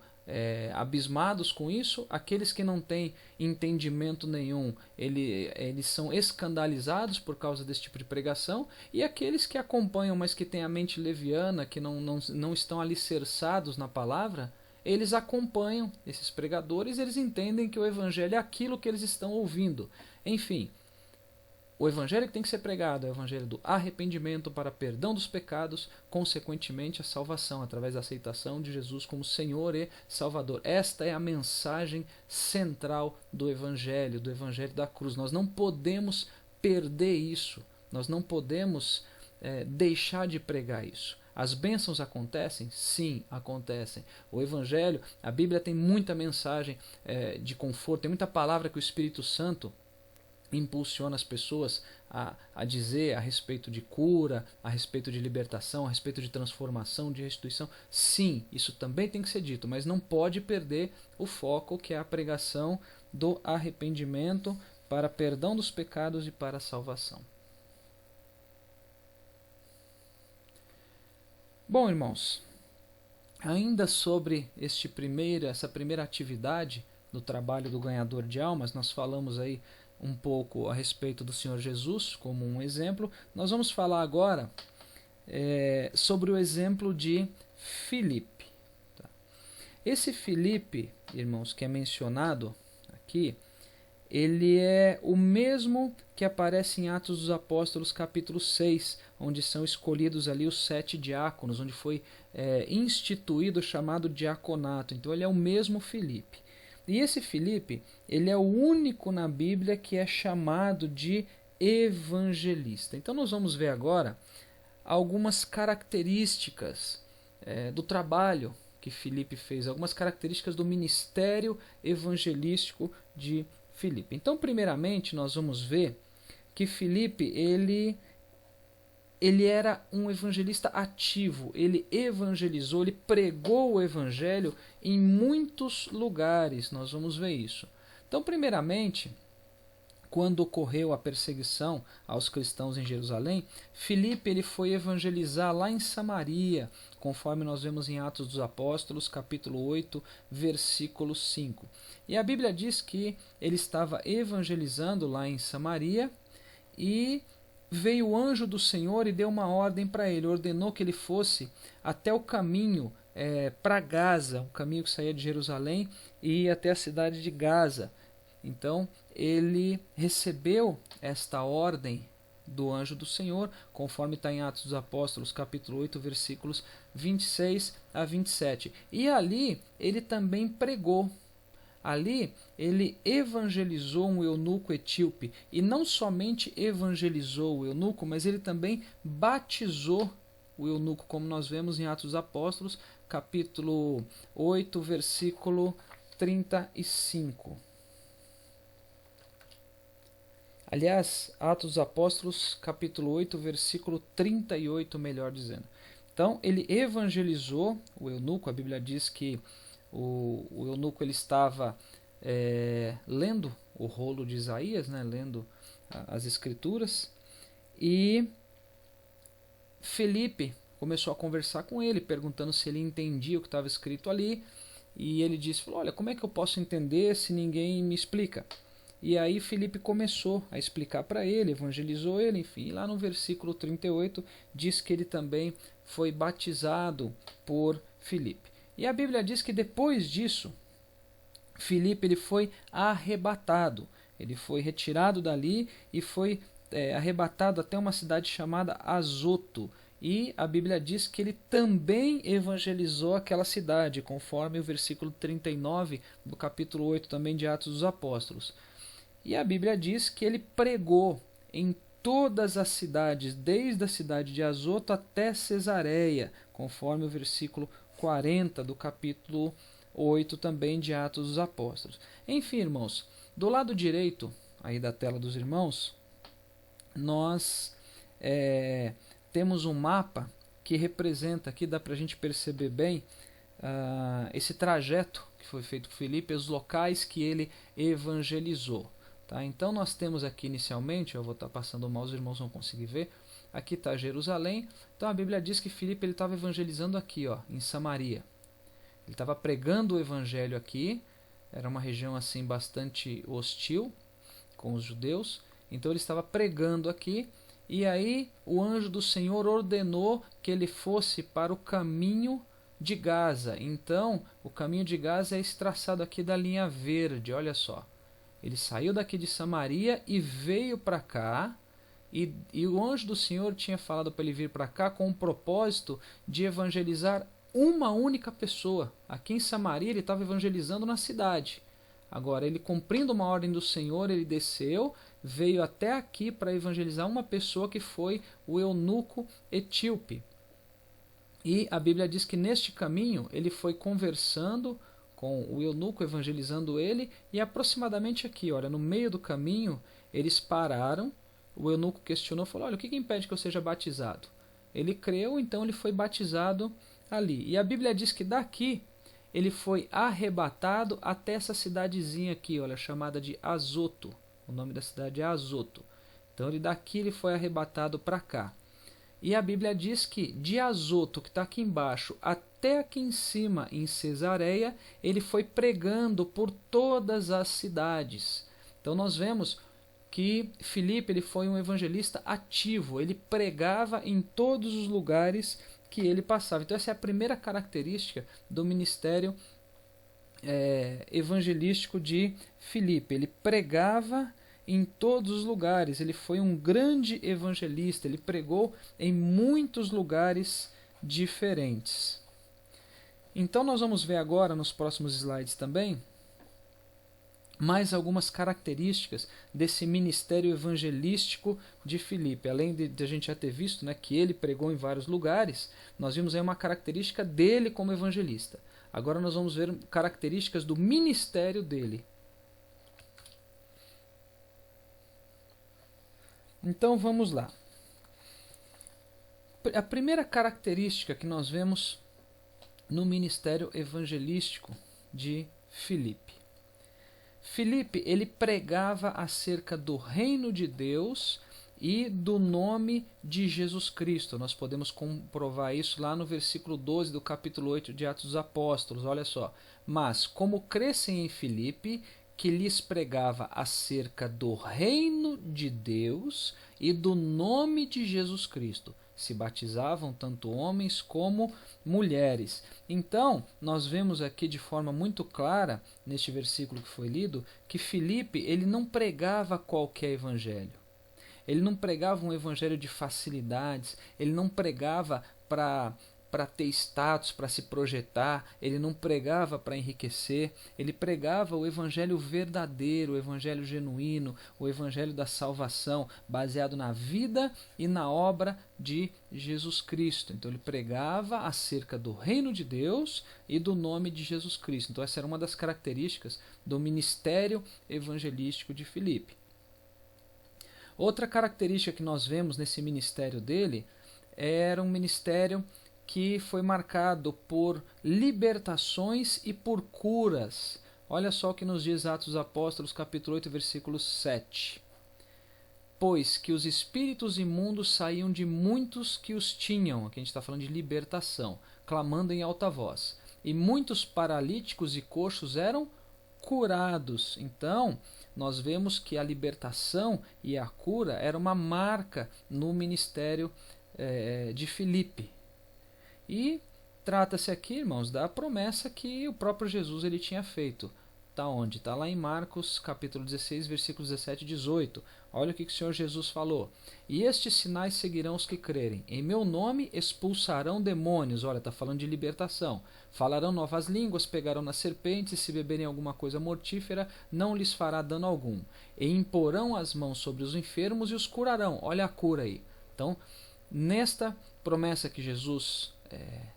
abismados com isso. Aqueles que não têm entendimento nenhum, eles são escandalizados por causa desse tipo de pregação. E aqueles que acompanham, mas que têm a mente leviana, que não estão alicerçados na palavra, eles acompanham esses pregadores, eles entendem que o evangelho é aquilo que eles estão ouvindo. Enfim, o evangelho que tem que ser pregado é o evangelho do arrependimento para perdão dos pecados, consequentemente a salvação, através da aceitação de Jesus como Senhor e Salvador. Esta é a mensagem central do evangelho da cruz. Nós não podemos perder isso, nós não podemos deixar de pregar isso. As bênçãos acontecem? Sim, acontecem. O evangelho, a Bíblia tem muita mensagem de conforto, tem muita palavra que o Espírito Santo impulsiona as pessoas a dizer a respeito de cura, a respeito de libertação, a respeito de transformação, de restituição. Sim, isso também tem que ser dito, mas não pode perder o foco, que é a pregação do arrependimento para perdão dos pecados e para a salvação. Bom, irmãos, ainda sobre essa primeira atividade do trabalho do ganhador de almas, nós falamos aí um pouco a respeito do Senhor Jesus como um exemplo. Nós vamos falar agora sobre o exemplo de Filipe. Tá? Esse Filipe, irmãos, que é mencionado aqui, ele é o mesmo que aparece em Atos dos Apóstolos capítulo 6, onde são escolhidos ali os 7 diáconos, onde foi instituído o chamado diaconato. Então ele é o mesmo Filipe. E esse Filipe, ele é o único na Bíblia que é chamado de evangelista. Então nós vamos ver agora algumas características do trabalho que Filipe fez, algumas características do ministério evangelístico de Filipe. Então, primeiramente, nós vamos ver que Filipe, ele era um evangelista ativo, ele evangelizou, ele pregou o evangelho em muitos lugares, nós vamos ver isso. Então, primeiramente, quando ocorreu a perseguição aos cristãos em Jerusalém, Filipe ele foi evangelizar lá em Samaria, conforme nós vemos em Atos dos Apóstolos, capítulo 8, versículo 5. E a Bíblia diz que ele estava evangelizando lá em Samaria e veio o anjo do Senhor e deu uma ordem para ele, ordenou que ele fosse até o caminho para Gaza, um caminho que saía de Jerusalém e ia até a cidade de Gaza. Então ele recebeu esta ordem do anjo do Senhor, conforme está em Atos dos Apóstolos, capítulo 8, versículos 26 a 27. E ali ele também pregou. Ali ele evangelizou um eunuco etíope, e não somente evangelizou o eunuco, mas ele também batizou o eunuco, como nós vemos em Atos dos Apóstolos, capítulo 8, versículo 35. Aliás, Atos dos Apóstolos, capítulo 8, versículo 38, melhor dizendo. Então, ele evangelizou o eunuco. A Bíblia diz que o eunuco ele estava lendo o rolo de Isaías, né, lendo as Escrituras, e Felipe começou a conversar com ele, perguntando se ele entendia o que estava escrito ali, e ele disse, olha, como é que eu posso entender se ninguém me explica? E aí Felipe começou a explicar para ele, evangelizou ele, enfim. E lá no versículo 38 diz que ele também foi batizado por Felipe. E a Bíblia diz que depois disso, Felipe ele foi arrebatado. Ele foi retirado dali e foi arrebatado até uma cidade chamada Azoto. E a Bíblia diz que ele também evangelizou aquela cidade, conforme o versículo 39 do capítulo 8 também de Atos dos Apóstolos. E a Bíblia diz que ele pregou em todas as cidades, desde a cidade de Azoto até Cesareia, conforme o versículo 40 do capítulo 8 também de Atos dos Apóstolos. Enfim, irmãos, do lado direito aí da tela dos irmãos, nós temos um mapa que representa, aqui dá para a gente perceber bem, esse trajeto que foi feito por Filipe, os locais que ele evangelizou. Tá? Então nós temos aqui inicialmente, eu vou estar passando mal, os irmãos vão conseguir ver, aqui está Jerusalém. Então a Bíblia diz que Filipe estava evangelizando aqui, ó, em Samaria. Ele estava pregando o evangelho aqui, era uma região assim bastante hostil com os judeus, então ele estava pregando aqui, e aí o anjo do Senhor ordenou que ele fosse para o caminho de Gaza. Então o caminho de Gaza é esse traçado aqui da linha verde, olha só. Ele saiu daqui de Samaria e veio para cá, e o anjo do Senhor tinha falado para ele vir para cá com o propósito de evangelizar uma única pessoa. Aqui em Samaria ele estava evangelizando na cidade. Agora, ele cumprindo uma ordem do Senhor, ele desceu, veio até aqui para evangelizar uma pessoa que foi o eunuco etíope. E a Bíblia diz que neste caminho ele foi conversando com o eunuco, evangelizando ele, e aproximadamente aqui, olha, no meio do caminho, eles pararam, o eunuco questionou, falou, olha, o que impede que eu seja batizado? Ele creu, então ele foi batizado ali. E a Bíblia diz que daqui ele foi arrebatado até essa cidadezinha aqui, olha, chamada de Azoto. O nome da cidade é Azoto. Então daqui ele foi arrebatado para cá. E a Bíblia diz que de Azoto, que está aqui embaixo, até aqui em cima, em Cesareia, ele foi pregando por todas as cidades. Então nós vemos que Filipe ele foi um evangelista ativo, ele pregava em todos os lugares que ele passava. Então essa é a primeira característica do ministério evangelístico de Filipe. Ele pregava em todos os lugares, ele foi um grande evangelista, ele pregou em muitos lugares diferentes. Então nós vamos ver agora nos próximos slides também mais algumas características desse ministério evangelístico de Filipe. Além de a gente já ter visto, né, que ele pregou em vários lugares, nós vimos aí uma característica dele como evangelista. Agora nós vamos ver características do ministério dele. Então vamos lá. A primeira característica que nós vemos no ministério evangelístico de Filipe. Filipe, ele pregava acerca do reino de Deus e do nome de Jesus Cristo. Nós podemos comprovar isso lá no versículo 12 do capítulo 8 de Atos dos Apóstolos. Olha só. Mas, como crescem em Filipe, que lhes pregava acerca do reino de Deus e do nome de Jesus Cristo. Se batizavam tanto homens como mulheres. Então, nós vemos aqui de forma muito clara, neste versículo que foi lido, que Filipe ele não pregava qualquer evangelho. Ele não pregava um evangelho de facilidades, ele não pregava para ter status, para se projetar, ele não pregava para enriquecer, ele pregava o evangelho verdadeiro, o evangelho genuíno, o evangelho da salvação, baseado na vida e na obra de Jesus Cristo. Então ele pregava acerca do reino de Deus e do nome de Jesus Cristo. Então essa era uma das características do ministério evangelístico de Filipe. Outra característica que nós vemos nesse ministério dele era um ministério que foi marcado por libertações e por curas. Olha só o que nos diz Atos dos Apóstolos, capítulo 8, versículo 7. Pois que os espíritos imundos saíam de muitos que os tinham, aqui a gente está falando de libertação, clamando em alta voz. E muitos paralíticos e coxos eram curados. Então, nós vemos que a libertação e a cura era uma marca no ministério de Filipe. E trata-se aqui, irmãos, da promessa que o próprio Jesus ele tinha feito. Está onde? Está lá em Marcos, capítulo 16, versículos 17 e 18. Olha o que o Senhor Jesus falou. E estes sinais seguirão os que crerem. Em meu nome expulsarão demônios. Olha, está falando de libertação. Falarão novas línguas, pegarão nas serpentes, e se beberem alguma coisa mortífera, não lhes fará dano algum. E imporão as mãos sobre os enfermos e os curarão. Olha a cura aí. Então, nesta promessa que Jesus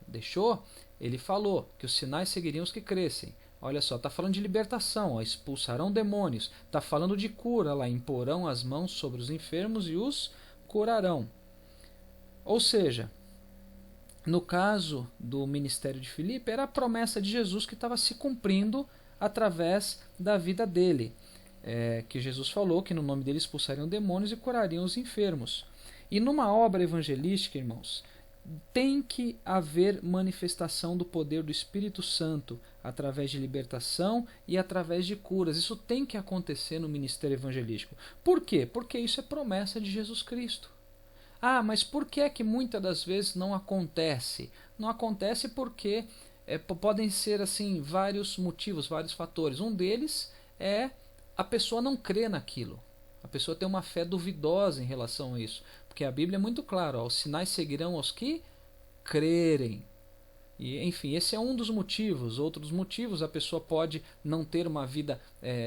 deixou, ele falou que os sinais seguiriam os que crescem. Olha só, está falando de libertação, ó, expulsarão demônios. Está falando de cura, lá, imporão as mãos sobre os enfermos e os curarão. Ou seja, no caso do ministério de Filipe, era a promessa de Jesus que estava se cumprindo através da vida dele. Que Jesus falou que no nome dele expulsariam demônios e curariam os enfermos. E numa obra evangelística, irmãos, tem que haver manifestação do poder do Espírito Santo através de libertação e através de curas. Isso tem que acontecer no ministério evangelístico. Por quê? Porque isso é promessa de Jesus Cristo. Ah, mas por que é que muitas das vezes não acontece? Não acontece porque podem ser assim vários motivos, vários fatores. Um deles é a pessoa não crer naquilo. A pessoa tem uma fé duvidosa em relação a isso. Porque a Bíblia é muito clara, os sinais seguirão aos que crerem. E, enfim, esse é um dos motivos. Outros motivos, a pessoa pode não ter uma vida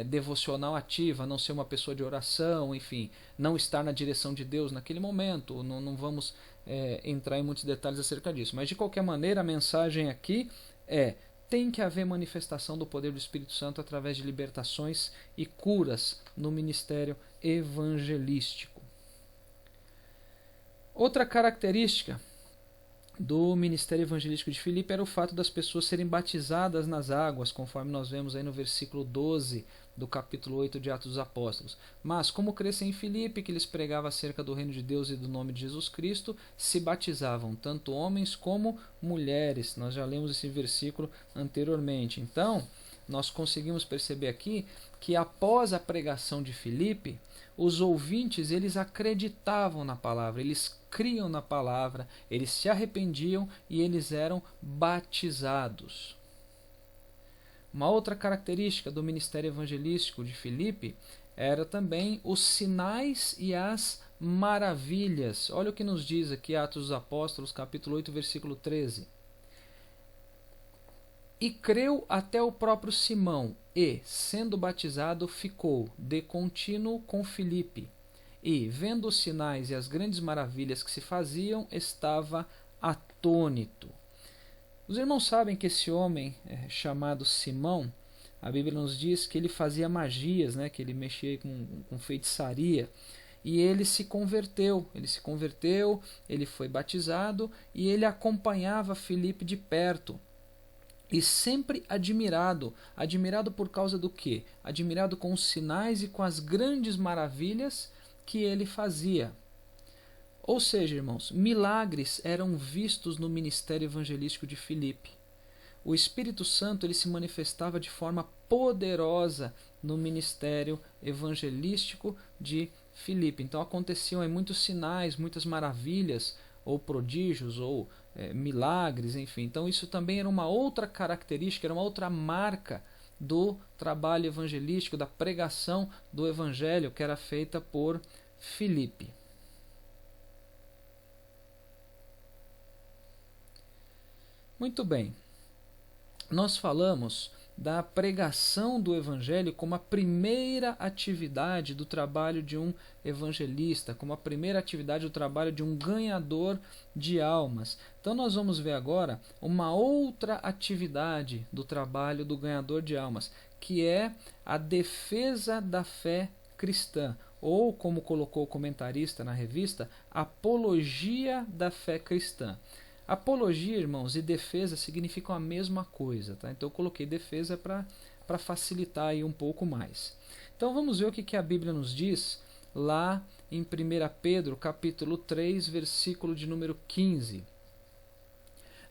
devocional ativa, não ser uma pessoa de oração, enfim, não estar na direção de Deus naquele momento. Não vamos entrar em muitos detalhes acerca disso. Mas, de qualquer maneira, a mensagem aqui tem que haver manifestação do poder do Espírito Santo através de libertações e curas no ministério evangelístico. Outra característica do ministério evangelístico de Filipe era o fato das pessoas serem batizadas nas águas, conforme nós vemos aí no versículo 12 do capítulo 8 de Atos dos Apóstolos. Mas, como crescem em Filipe, que lhes pregava acerca do reino de Deus e do nome de Jesus Cristo, se batizavam, tanto homens como mulheres. Nós já lemos esse versículo anteriormente. Então, nós conseguimos perceber aqui que após a pregação de Filipe, os ouvintes eles acreditavam na palavra, eles criam na palavra, eles se arrependiam e eles eram batizados. Uma outra característica do ministério evangelístico de Filipe era também os sinais e as maravilhas. Olha o que nos diz aqui Atos dos Apóstolos, capítulo 8, versículo 13. E creu até o próprio Simão, e, sendo batizado, ficou de contínuo com Filipe. E, vendo os sinais e as grandes maravilhas que se faziam, estava atônito. Os irmãos sabem que esse homem chamado Simão, a Bíblia nos diz que ele fazia magias, né, que ele mexia com feitiçaria. E ele se converteu, ele foi batizado e ele acompanhava Filipe de perto. E sempre admirado por causa do quê? Admirado com os sinais e com as grandes maravilhas que ele fazia. Ou seja, irmãos, milagres eram vistos no ministério evangelístico de Filipe. O Espírito Santo ele se manifestava de forma poderosa no ministério evangelístico de Filipe. Então aconteciam muitos sinais, muitas maravilhas, ou prodígios, ou milagres, enfim. Então isso também era uma outra característica, era uma outra marca do trabalho evangelístico, da pregação do evangelho que era feita por Filipe. Muito bem. Nós falamos da pregação do Evangelho como a primeira atividade do trabalho de um evangelista, como a primeira atividade do trabalho de um ganhador de almas. Então nós vamos ver agora uma outra atividade do trabalho do ganhador de almas, que é a defesa da fé cristã, ou, como colocou o comentarista na revista, apologia da fé cristã. Apologia, irmãos, e defesa significam a mesma coisa, tá? Então eu coloquei defesa para facilitar aí um pouco mais. Então vamos ver o que a Bíblia nos diz lá em 1 Pedro, capítulo 3, versículo de número 15.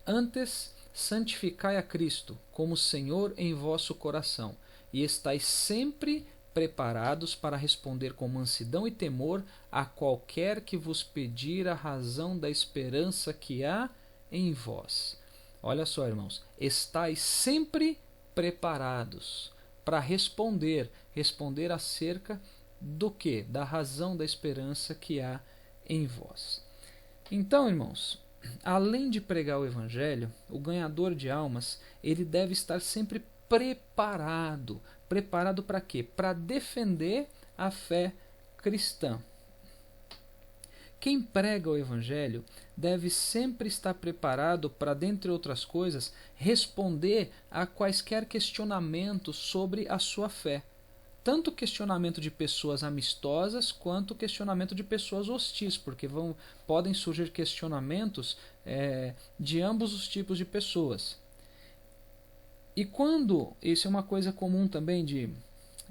Antes, santificai a Cristo como Senhor em vosso coração, e estais sempre preparados para responder com mansidão e temor a qualquer que vos pedir a razão da esperança que há em vós. Olha só, irmãos, estais sempre preparados para responder acerca do que? Da razão da esperança que há em vós. Então, irmãos, além de pregar o Evangelho, o ganhador de almas, ele deve estar sempre preparado. Preparado para quê? Para defender a fé cristã. Quem prega o Evangelho deve sempre estar preparado para, dentre outras coisas, responder a quaisquer questionamentos sobre a sua fé. Tanto questionamento de pessoas amistosas quanto questionamento de pessoas hostis, porque podem surgir questionamentos de ambos os tipos de pessoas. E quando, isso é uma coisa comum também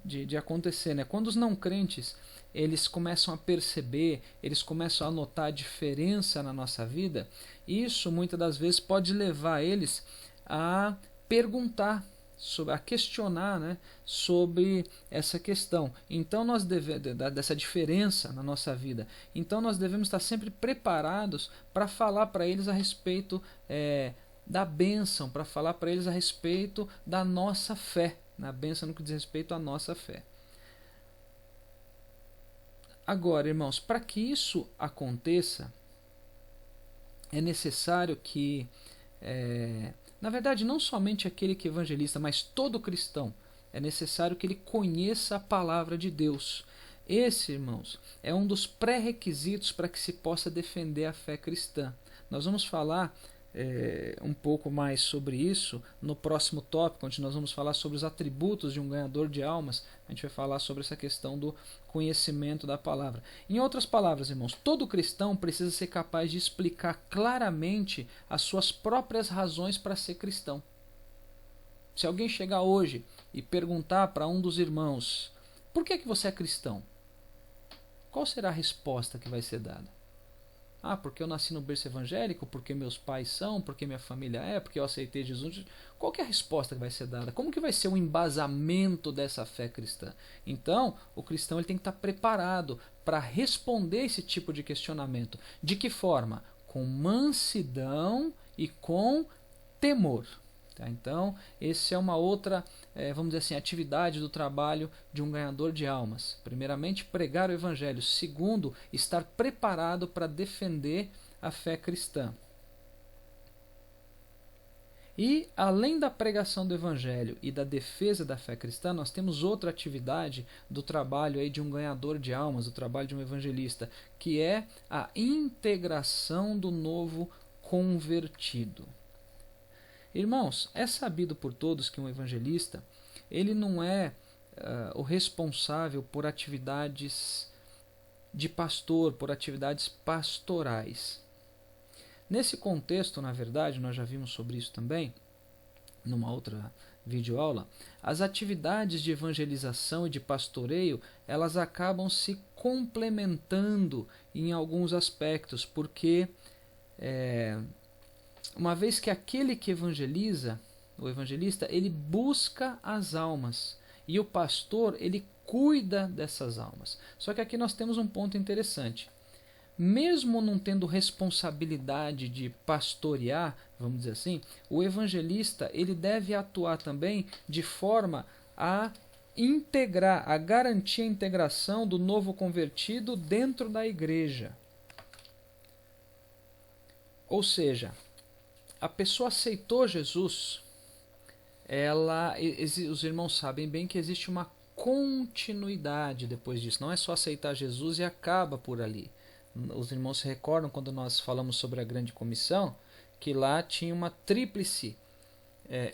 de acontecer, né? Quando os não crentes eles começam a perceber, eles começam a notar a diferença na nossa vida, isso muitas das vezes pode levar eles a perguntar, a questionar, né, sobre essa questão. Então nós dessa diferença na nossa vida. Então nós devemos estar sempre preparados para falar para eles a respeito da bênção, para falar para eles a respeito da nossa fé, na bênção no que diz respeito à nossa fé. Agora, irmãos, para que isso aconteça, é necessário que, na verdade, não somente aquele que é evangelista, mas todo cristão, é necessário que ele conheça a palavra de Deus. Esse, irmãos, é um dos pré-requisitos para que se possa defender a fé cristã. Nós vamos falar um pouco mais sobre isso no próximo tópico, onde nós vamos falar sobre os atributos de um ganhador de almas. A gente vai falar sobre essa questão do conhecimento da palavra. Em outras palavras, irmãos, todo cristão precisa ser capaz de explicar claramente as suas próprias razões para ser cristão. Se alguém chegar hoje e perguntar para um dos irmãos: por que você é cristão? Qual será a resposta que vai ser dada? Porque eu nasci no berço evangélico, porque meus pais são, porque minha família porque eu aceitei Jesus. Qual que é a resposta que vai ser dada? Como que vai ser o embasamento dessa fé cristã? Então, o cristão ele tem que estar preparado para responder esse tipo de questionamento. De que forma? Com mansidão e com temor. Tá? Então, essa é uma outra, vamos dizer assim, atividade do trabalho de um ganhador de almas. Primeiramente, pregar o Evangelho. Segundo, estar preparado para defender a fé cristã. E, além da pregação do Evangelho e da defesa da fé cristã, nós temos outra atividade do trabalho aí de um ganhador de almas, do trabalho de um evangelista, que é a integração do novo convertido. Irmãos, é sabido por todos que um evangelista ele não é o responsável por atividades de pastor, por atividades pastorais. Nesse contexto, na verdade, nós já vimos sobre isso também, numa outra videoaula, as atividades de evangelização e de pastoreio, elas acabam se complementando em alguns aspectos, porque uma vez que aquele que evangeliza, o evangelista, ele busca as almas e o pastor, ele cuida dessas almas. Só que aqui nós temos um ponto interessante. Mesmo não tendo responsabilidade de pastorear, vamos dizer assim, o evangelista ele deve atuar também de forma a a garantir a integração do novo convertido dentro da igreja. Ou seja, a pessoa aceitou Jesus, os irmãos sabem bem que existe uma continuidade depois disso. Não é só aceitar Jesus e acaba por ali. Os irmãos se recordam quando nós falamos sobre a grande comissão, que lá tinha uma tríplice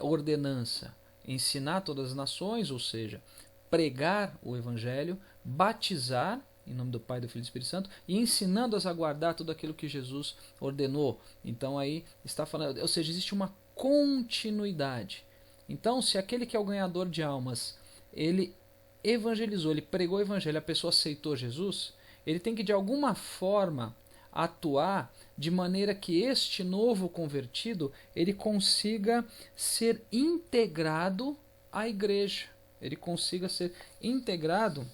ordenança: ensinar todas as nações, ou seja, pregar o evangelho, batizar em nome do Pai, do Filho e do Espírito Santo, e ensinando-as a guardar tudo aquilo que Jesus ordenou. Então aí está falando, ou seja, existe uma continuidade. Então, se aquele que é o ganhador de almas, ele evangelizou, ele pregou o evangelho, a pessoa aceitou Jesus, ele tem que de alguma forma atuar de maneira que este novo convertido ele consiga ser integrado à igreja. Ele consiga ser integrado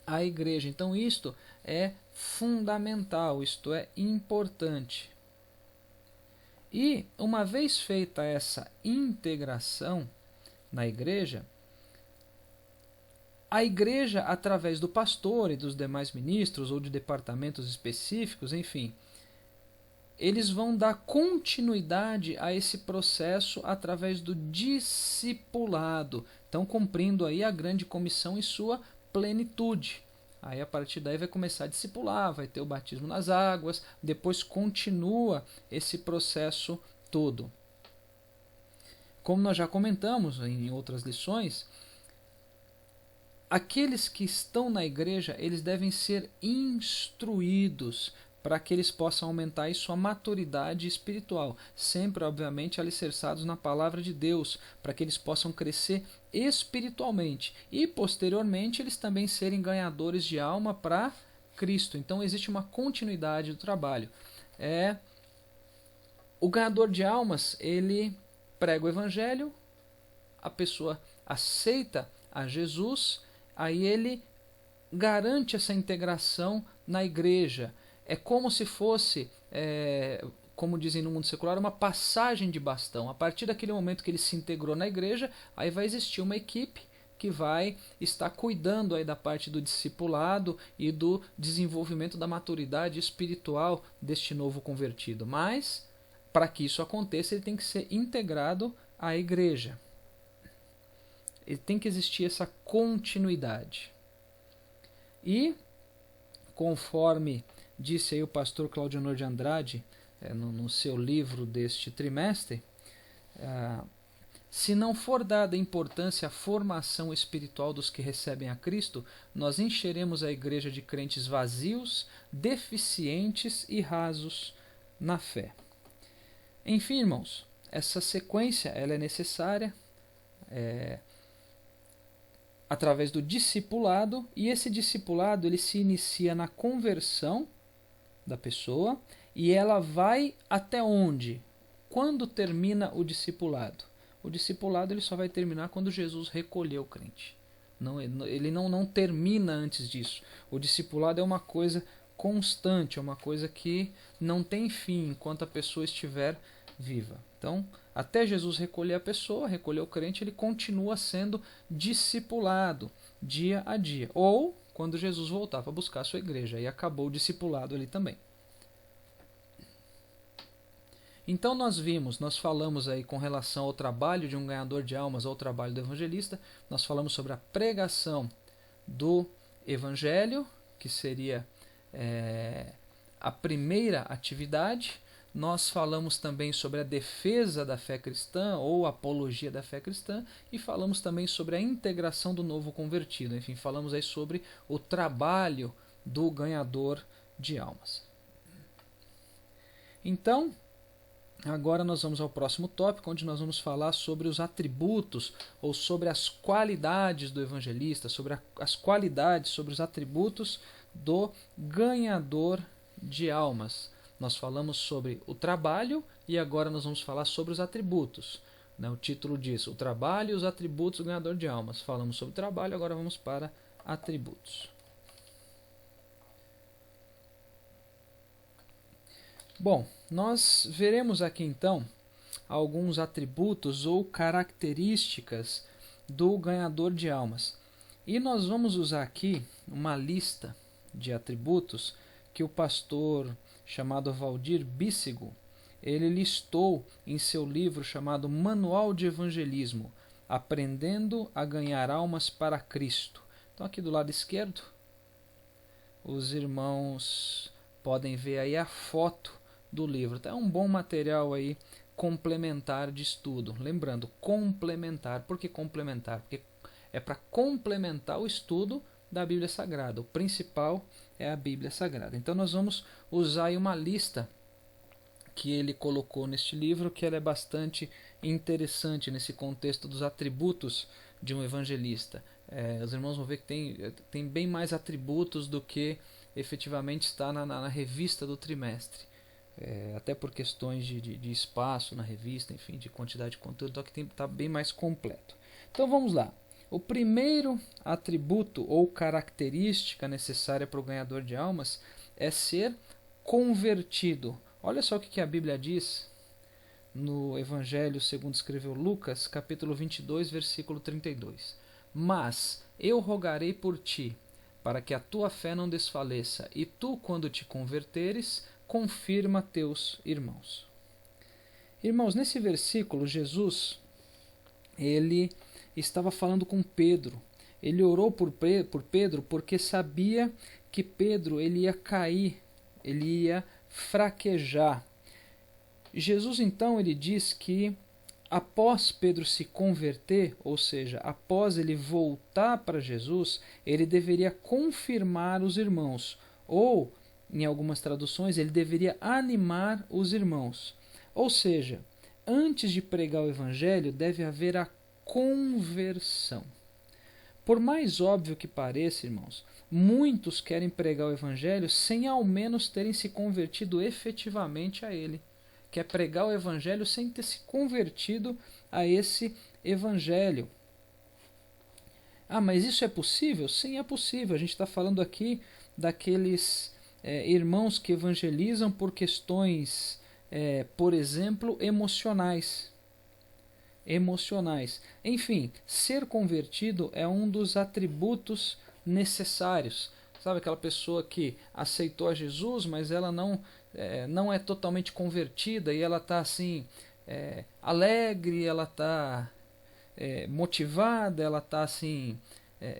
à igreja. Então isto é fundamental, isto é importante. E uma vez feita essa integração na igreja, a igreja, através do pastor e dos demais ministros ou de departamentos específicos, enfim, eles vão dar continuidade a esse processo através do discipulado. Estão cumprindo aí a grande comissão em sua plenitude. Aí a partir daí vai começar a discipular, vai ter o batismo nas águas, depois continua esse processo todo. Como nós já comentamos em outras lições, aqueles que estão na igreja, eles devem ser instruídos para que eles possam aumentar aí sua maturidade espiritual, sempre, obviamente, alicerçados na palavra de Deus, para que eles possam crescer espiritualmente e, posteriormente, eles também serem ganhadores de alma para Cristo. Então, existe uma continuidade do trabalho. O ganhador de almas, ele prega o evangelho, a pessoa aceita a Jesus, aí ele garante essa integração na igreja. É como se fosse, como dizem no mundo secular, uma passagem de bastão. A partir daquele momento que ele se integrou na igreja, aí vai existir uma equipe que vai estar cuidando aí da parte do discipulado e do desenvolvimento da maturidade espiritual deste novo convertido. Mas, para que isso aconteça, ele tem que ser integrado à igreja. Ele tem que existir essa continuidade. E, conforme disse aí o pastor Claudionor de Andrade, no seu livro deste trimestre, se não for dada importância à formação espiritual dos que recebem a Cristo, nós encheremos a igreja de crentes vazios, deficientes e rasos na fé. Enfim, irmãos, essa sequência ela é necessária através do discipulado, e esse discipulado ele se inicia na conversão da pessoa, e ela vai até onde? Quando termina o discipulado? O discipulado ele só vai terminar quando Jesus recolher o crente. Ele não termina antes disso. O discipulado é uma coisa constante, é uma coisa que não tem fim enquanto a pessoa estiver viva. Então, até Jesus recolher a pessoa, recolher o crente, ele continua sendo discipulado dia a dia. Ou quando Jesus voltar para buscar a sua igreja, e acabou o discipulado ali também. Então nós falamos aí com relação ao trabalho de um ganhador de almas, ao trabalho do evangelista, nós falamos sobre a pregação do evangelho, que seria a primeira atividade. Nós falamos também sobre a defesa da fé cristã ou apologia da fé cristã, e falamos também sobre a integração do novo convertido. Enfim, falamos aí sobre o trabalho do ganhador de almas. Então, agora nós vamos ao próximo tópico, onde nós vamos falar sobre os atributos ou sobre as qualidades do evangelista, sobre as qualidades, sobre os atributos do ganhador de almas. Nós falamos sobre o trabalho e agora nós vamos falar sobre os atributos. O título diz: o trabalho e os atributos do ganhador de almas. Falamos sobre o trabalho, agora vamos para atributos. Bom, nós veremos aqui então alguns atributos ou características do ganhador de almas. E nós vamos usar aqui uma lista de atributos que o pastor chamado Valdir Bíssigo, ele listou em seu livro chamado Manual de Evangelismo, Aprendendo a Ganhar Almas para Cristo. Então aqui do lado esquerdo, os irmãos podem ver aí a foto do livro. Então, é um bom material aí complementar de estudo. Lembrando, complementar. Por que complementar? Porque é para complementar o estudo da Bíblia Sagrada. O principal é a Bíblia Sagrada. Então nós vamos usar aí uma lista que ele colocou neste livro, que ela é bastante interessante nesse contexto dos atributos de um evangelista. Os irmãos vão ver que tem bem mais atributos do que efetivamente está na revista do trimestre. Até por questões de espaço na revista, enfim, de quantidade de conteúdo, então que está bem mais completo. Então vamos lá. O primeiro atributo ou característica necessária para o ganhador de almas é ser convertido. Olha só o que a Bíblia diz no Evangelho segundo escreveu Lucas, capítulo 22, versículo 32. Mas eu rogarei por ti, para que a tua fé não desfaleça, e tu, quando te converteres, confirma teus irmãos. Irmãos, nesse versículo, Jesus, ele estava falando com Pedro. Ele orou por Pedro porque sabia que Pedro ele ia cair, ele ia fraquejar. Jesus então ele diz que após Pedro se converter, ou seja, após ele voltar para Jesus, ele deveria confirmar os irmãos, ou em algumas traduções ele deveria animar os irmãos. Ou seja, antes de pregar o evangelho deve haver a conversão. Por mais óbvio que pareça, irmãos, muitos querem pregar o evangelho sem ao menos terem se convertido efetivamente a ele. Quer pregar o evangelho sem ter se convertido a esse evangelho. Mas isso é possível? Sim, é possível. A gente está falando aqui daqueles irmãos que evangelizam por questões, por exemplo, emocionais. Enfim, ser convertido é um dos atributos necessários. Sabe aquela pessoa que aceitou a Jesus, mas ela não é totalmente convertida e ela está assim, alegre, ela está motivada, ela está assim,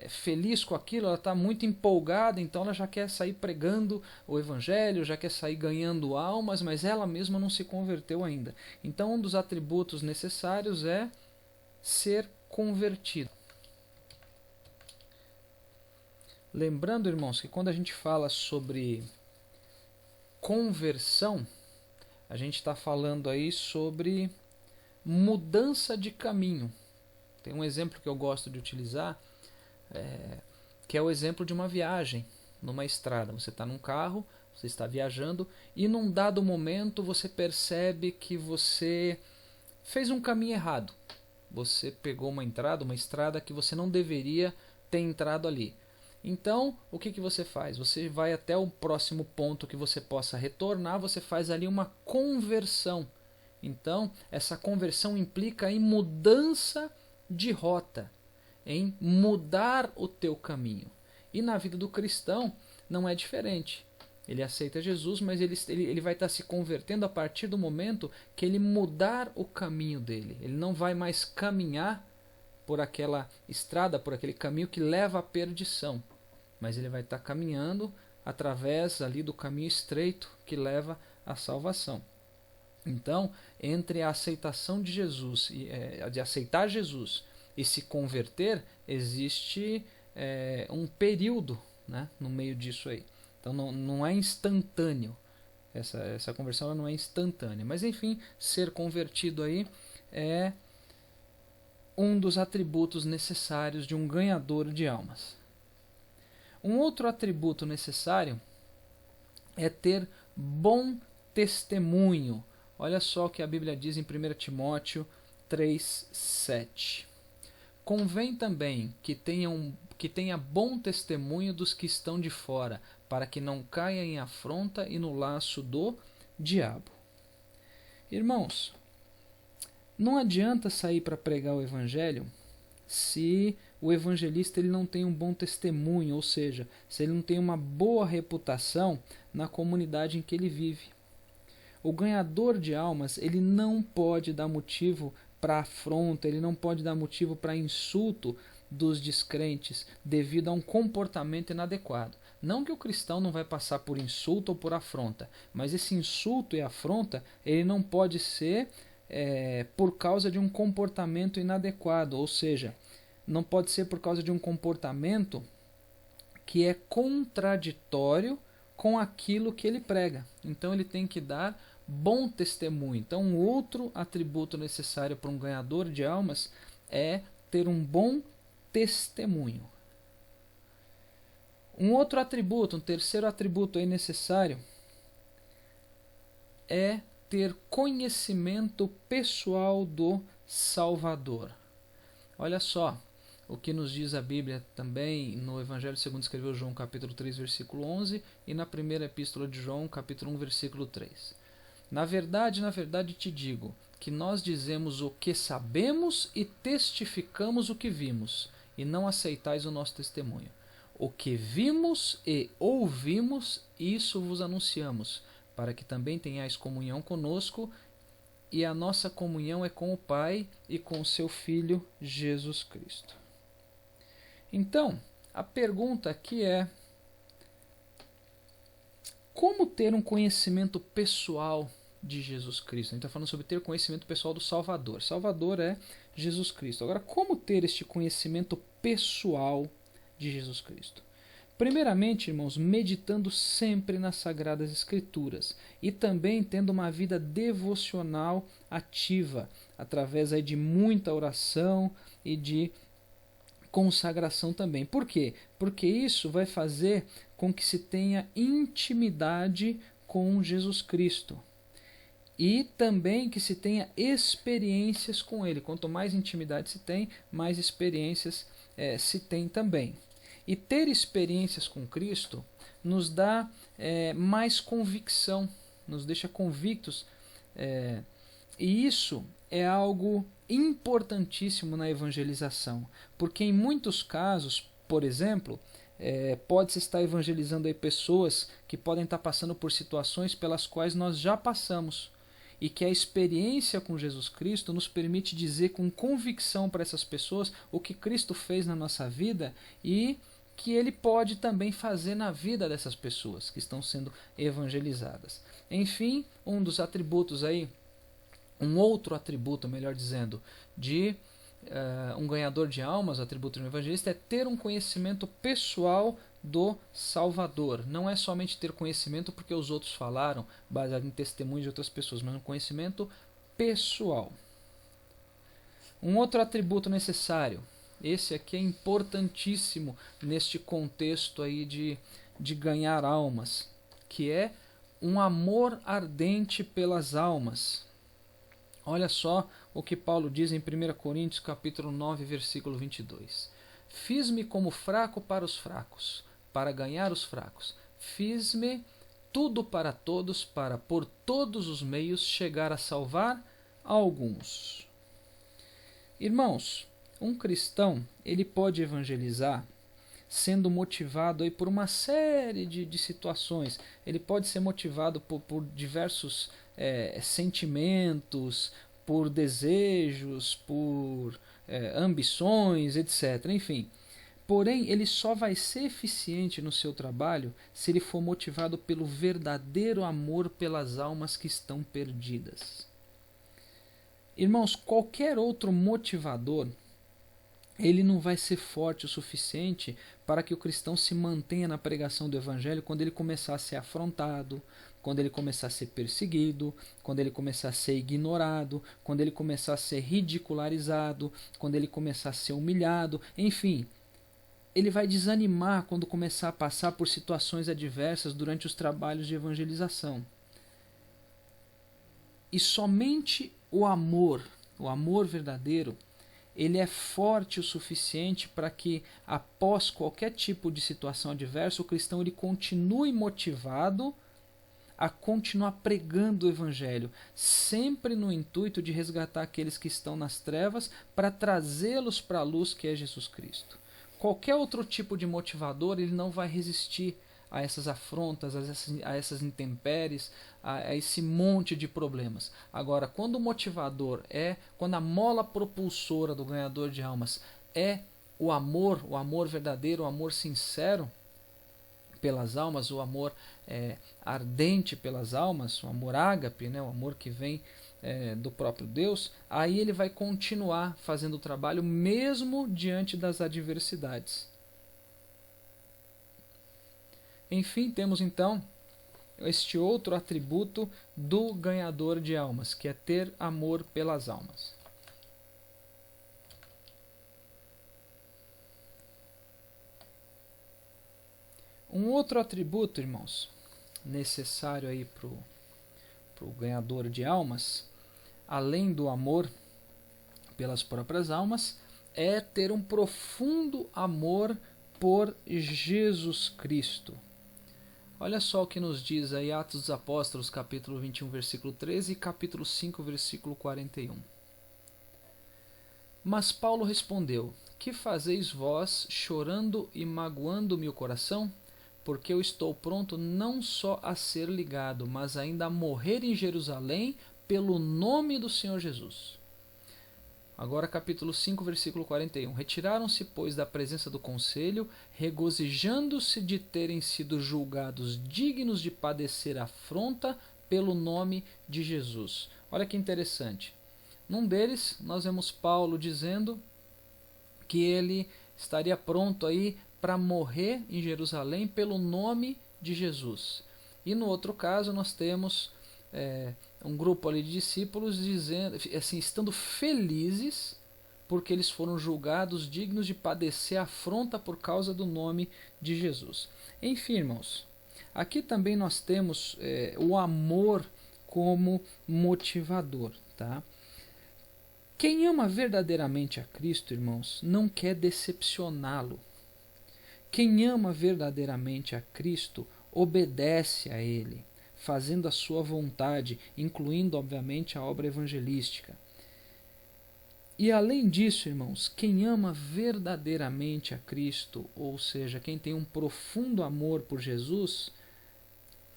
feliz com aquilo, ela está muito empolgada, então ela já quer sair pregando o evangelho, já quer sair ganhando almas, mas ela mesma não se converteu ainda. Então um dos atributos necessários é ser convertido. Lembrando, irmãos, que quando a gente fala sobre conversão, a gente está falando aí sobre mudança de caminho. Tem um exemplo que eu gosto de utilizar, que é o exemplo de uma viagem numa estrada. Você está num carro, você está viajando e num dado momento você percebe que você fez um caminho errado. Você pegou uma estrada que você não deveria ter entrado ali. Então, o que você faz? Você vai até o próximo ponto que você possa retornar, você faz ali uma conversão. Então, essa conversão implica em mudança de rota, em mudar o teu caminho. E na vida do cristão não é diferente. Ele aceita Jesus, mas ele vai estar se convertendo a partir do momento que ele mudar o caminho dele. Ele não vai mais caminhar por aquela estrada, por aquele caminho que leva à perdição, mas ele vai estar caminhando através ali do caminho estreito que leva à salvação. Então, entre a aceitação de Jesus, de aceitar Jesus e se converter, existe um período, né, no meio disso aí. Então não é instantâneo. Essa conversão ela não é instantânea. Mas enfim, ser convertido aí é um dos atributos necessários de um ganhador de almas. Um outro atributo necessário é ter bom testemunho. Olha só o que a Bíblia diz em 1 Timóteo 3:7. Convém também que tenha bom testemunho dos que estão de fora, para que não caia em afronta e no laço do diabo. Irmãos, não adianta sair para pregar o evangelho se o evangelista ele não tem um bom testemunho, ou seja, se ele não tem uma boa reputação na comunidade em que ele vive. O ganhador de almas, ele não pode dar motivo para afronta, ele não pode dar motivo para insulto dos descrentes devido a um comportamento inadequado. Não que o cristão não vai passar por insulto ou por afronta, mas esse insulto e afronta ele não pode ser por causa de um comportamento inadequado, ou seja, não pode ser por causa de um comportamento que é contraditório com aquilo que ele prega. Então ele tem que dar bom testemunho. Então um outro atributo necessário para um ganhador de almas é ter um bom testemunho. Um outro atributo, um terceiro atributo aí necessário é ter conhecimento pessoal do Salvador. Olha só o que nos diz a Bíblia também no Evangelho segundo escreveu João, capítulo 3, versículo 11, e na primeira epístola de João, capítulo 1, versículo 3. Na verdade te digo, que nós dizemos o que sabemos e testificamos o que vimos, e não aceitais o nosso testemunho. O que vimos e ouvimos, isso vos anunciamos, para que também tenhais comunhão conosco, e a nossa comunhão é com o Pai e com o seu Filho Jesus Cristo. Então, a pergunta aqui é: como ter um conhecimento pessoal de Jesus Cristo? A gente está falando sobre ter conhecimento pessoal do Salvador. Salvador é Jesus Cristo. Agora, como ter este conhecimento pessoal de Jesus Cristo? Primeiramente, irmãos, meditando sempre nas Sagradas Escrituras e também tendo uma vida devocional ativa, através aí de muita oração e de consagração também. Por quê? Porque isso vai fazer com que se tenha intimidade com Jesus Cristo e também que se tenha experiências com Ele. Quanto mais intimidade se tem, mais experiências se tem também. E ter experiências com Cristo nos dá mais convicção, nos deixa convictos. E isso é algo importantíssimo na evangelização, porque em muitos casos, por exemplo, pode-se estar evangelizando aí pessoas que podem estar passando por situações pelas quais nós já passamos, e que a experiência com Jesus Cristo nos permite dizer com convicção para essas pessoas o que Cristo fez na nossa vida e que Ele pode também fazer na vida dessas pessoas que estão sendo evangelizadas. Enfim, um dos atributos aí, um outro atributo, melhor dizendo, de um ganhador de almas, o atributo de um evangelista, é ter um conhecimento pessoal do Salvador. Não é somente ter conhecimento porque os outros falaram, baseado em testemunhos de outras pessoas, mas um conhecimento pessoal. Um outro atributo necessário, esse aqui é importantíssimo neste contexto aí de ganhar almas, que é um amor ardente pelas almas. Olha só o que Paulo diz em 1 Coríntios capítulo 9, versículo 22. Fiz-me como fraco para os fracos, para ganhar os fracos. Fiz-me tudo para todos, para por todos os meios chegar a salvar alguns. Irmãos, um cristão ele pode evangelizar sendo motivado aí por uma série de situações. Ele pode ser motivado por diversos sentimentos, por desejos, por ambições, etc. Enfim, porém, ele só vai ser eficiente no seu trabalho se ele for motivado pelo verdadeiro amor pelas almas que estão perdidas. Irmãos, qualquer outro motivador ele não vai ser forte o suficiente para que o cristão se mantenha na pregação do evangelho quando ele começar a ser afrontado, quando ele começar a ser perseguido, quando ele começar a ser ignorado, quando ele começar a ser ridicularizado, quando ele começar a ser humilhado, enfim. Ele vai desanimar quando começar a passar por situações adversas durante os trabalhos de evangelização. E somente o amor verdadeiro, ele é forte o suficiente para que, após qualquer tipo de situação adversa, o cristão ele continue motivado a continuar pregando o Evangelho, sempre no intuito de resgatar aqueles que estão nas trevas para trazê-los para a luz que é Jesus Cristo. Qualquer outro tipo de motivador ele não vai resistir a essas afrontas, a essas intempéries, a esse monte de problemas. Agora, quando o motivador quando a mola propulsora do ganhador de almas é o amor verdadeiro, o amor sincero pelas almas, o amor ardente pelas almas, o amor ágape, né, o amor que vem do próprio Deus, aí ele vai continuar fazendo o trabalho mesmo diante das adversidades. Enfim, temos então este outro atributo do ganhador de almas, que é ter amor pelas almas. Um outro atributo, irmãos, necessário aí para o ganhador de almas, além do amor pelas próprias almas, é ter um profundo amor por Jesus Cristo. Olha só o que nos diz aí Atos dos Apóstolos, capítulo 21, versículo 13 e capítulo 5, versículo 41. Mas Paulo respondeu: Que fazeis vós, chorando e magoando-me o coração? Porque eu estou pronto não só a ser ligado, mas ainda a morrer em Jerusalém pelo nome do Senhor Jesus. Agora capítulo 5, versículo 41. Retiraram-se, pois, da presença do conselho, regozijando-se de terem sido julgados dignos de padecer afronta pelo nome de Jesus. Olha que interessante. Num deles, nós vemos Paulo dizendo que ele estaria pronto aí para morrer em Jerusalém pelo nome de Jesus. E no outro caso nós temos um grupo ali de discípulos dizendo, assim, estando felizes porque eles foram julgados dignos de padecer afronta por causa do nome de Jesus. Enfim, irmãos, aqui também nós temos o amor como motivador, tá? Quem ama verdadeiramente a Cristo, irmãos, não quer decepcioná-lo. Quem ama verdadeiramente a Cristo obedece a Ele, fazendo a sua vontade, incluindo, obviamente, a obra evangelística. E além disso, irmãos, quem ama verdadeiramente a Cristo, ou seja, quem tem um profundo amor por Jesus,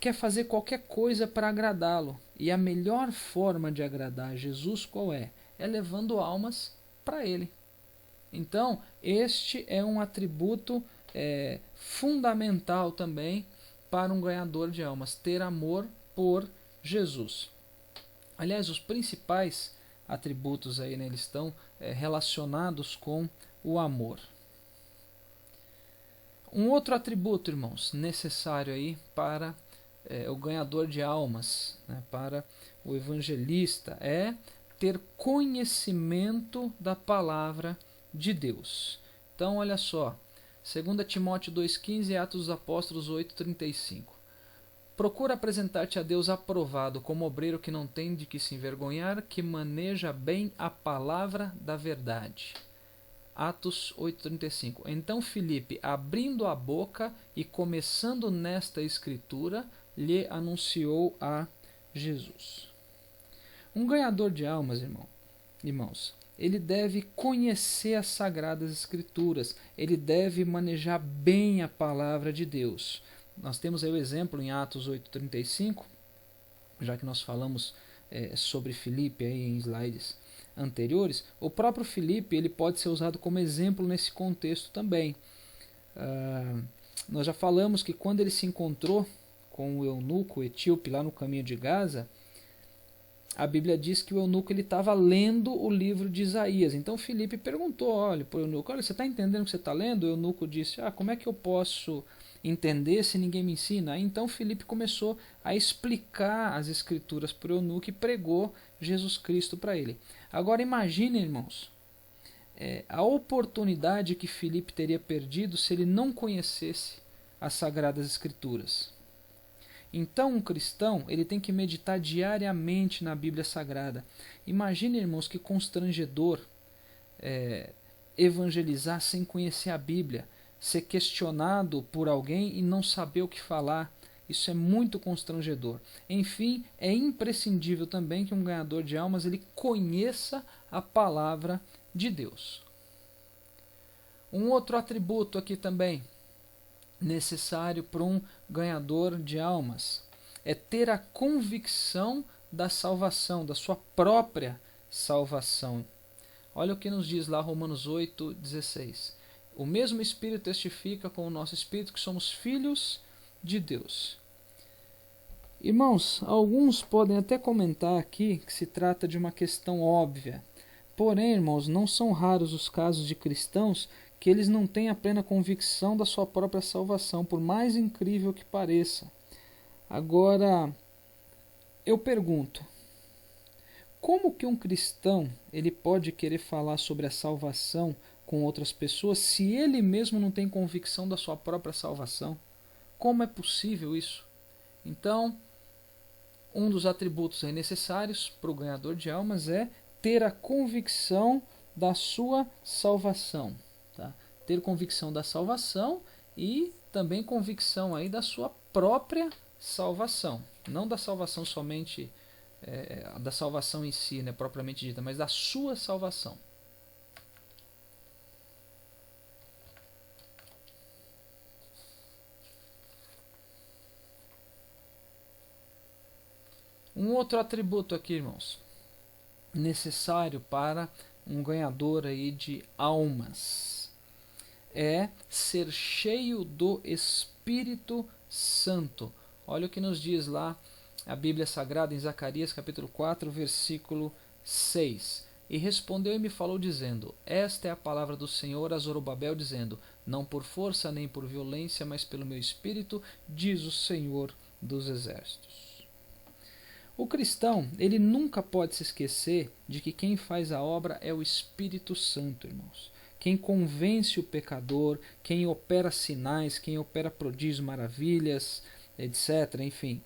quer fazer qualquer coisa para agradá-lo. E a melhor forma de agradar a Jesus qual é? É levando almas para Ele. Então, este é um atributo fundamental também para um ganhador de almas, ter amor por Jesus. Aliás, os principais atributos aí, né, eles estão relacionados com o amor. Um outro atributo, irmãos, necessário aí para o ganhador de almas, né, para o evangelista, é ter conhecimento da palavra de Deus. Então, olha só, 2 Timóteo 2,15 e Atos dos Apóstolos 8,35. Procura apresentar-te a Deus aprovado, como obreiro que não tem de que se envergonhar, que maneja bem a palavra da verdade. Atos 8,35. Então Filipe, abrindo a boca e começando nesta escritura, lhe anunciou a Jesus. Um ganhador de almas, irmãos, ele deve conhecer as Sagradas Escrituras, ele deve manejar bem a palavra de Deus. Nós temos aí o exemplo em Atos 8,35, já que nós falamos sobre Filipe aí em slides anteriores. O próprio Filipe ele pode ser usado como exemplo nesse contexto também. Nós já falamos que quando ele se encontrou com o eunuco etíope lá no caminho de Gaza, a Bíblia diz que o eunuco estava lendo o livro de Isaías. Então Filipe perguntou para o eunuco, você está entendendo o que você está lendo? O eunuco disse, como é que eu posso entender se ninguém me ensina? Aí, então Filipe começou a explicar as escrituras para o eunuco e pregou Jesus Cristo para ele. Agora imagine, irmãos, a oportunidade que Filipe teria perdido se ele não conhecesse as Sagradas Escrituras. Então um cristão ele tem que meditar diariamente na Bíblia Sagrada. Imagine, irmãos, que constrangedor evangelizar sem conhecer a Bíblia, ser questionado por alguém e não saber o que falar, Isso é muito constrangedor. Enfim, é imprescindível também que um ganhador de almas ele conheça a palavra de Deus. Um outro atributo aqui também necessário para um ganhador de almas é ter a convicção da salvação, da sua própria salvação. Olha o que nos diz lá Romanos 8,16. O mesmo Espírito testifica com o nosso Espírito que somos filhos de Deus. Irmãos, alguns podem até comentar aqui que se trata de uma questão óbvia. Porém, irmãos, não são raros os casos de cristãos que eles não têm a plena convicção da sua própria salvação, por mais incrível que pareça. Agora, eu pergunto, como que um cristão ele pode querer falar sobre a salvação com outras pessoas se ele mesmo não tem convicção da sua própria salvação? Como é possível isso? Então, um dos atributos aí necessários para o ganhador de almas é ter a convicção da sua salvação. Tá? Ter convicção da salvação e também convicção aí da sua própria salvação. Não da salvação somente, da salvação em si, né, propriamente dita, mas da sua salvação. Um outro atributo aqui, irmãos, necessário para um ganhador aí de almas é ser cheio do Espírito Santo. Olha o que nos diz lá a Bíblia Sagrada em Zacarias capítulo 4, versículo 6. E respondeu e me falou dizendo, esta é a palavra do Senhor a Zorobabel, dizendo, não por força nem por violência, mas pelo meu Espírito, diz o Senhor dos Exércitos. O cristão, ele nunca pode se esquecer de que quem faz a obra é o Espírito Santo, irmãos. Quem convence o pecador, quem opera sinais, quem opera prodígios, maravilhas, etc. Enfim,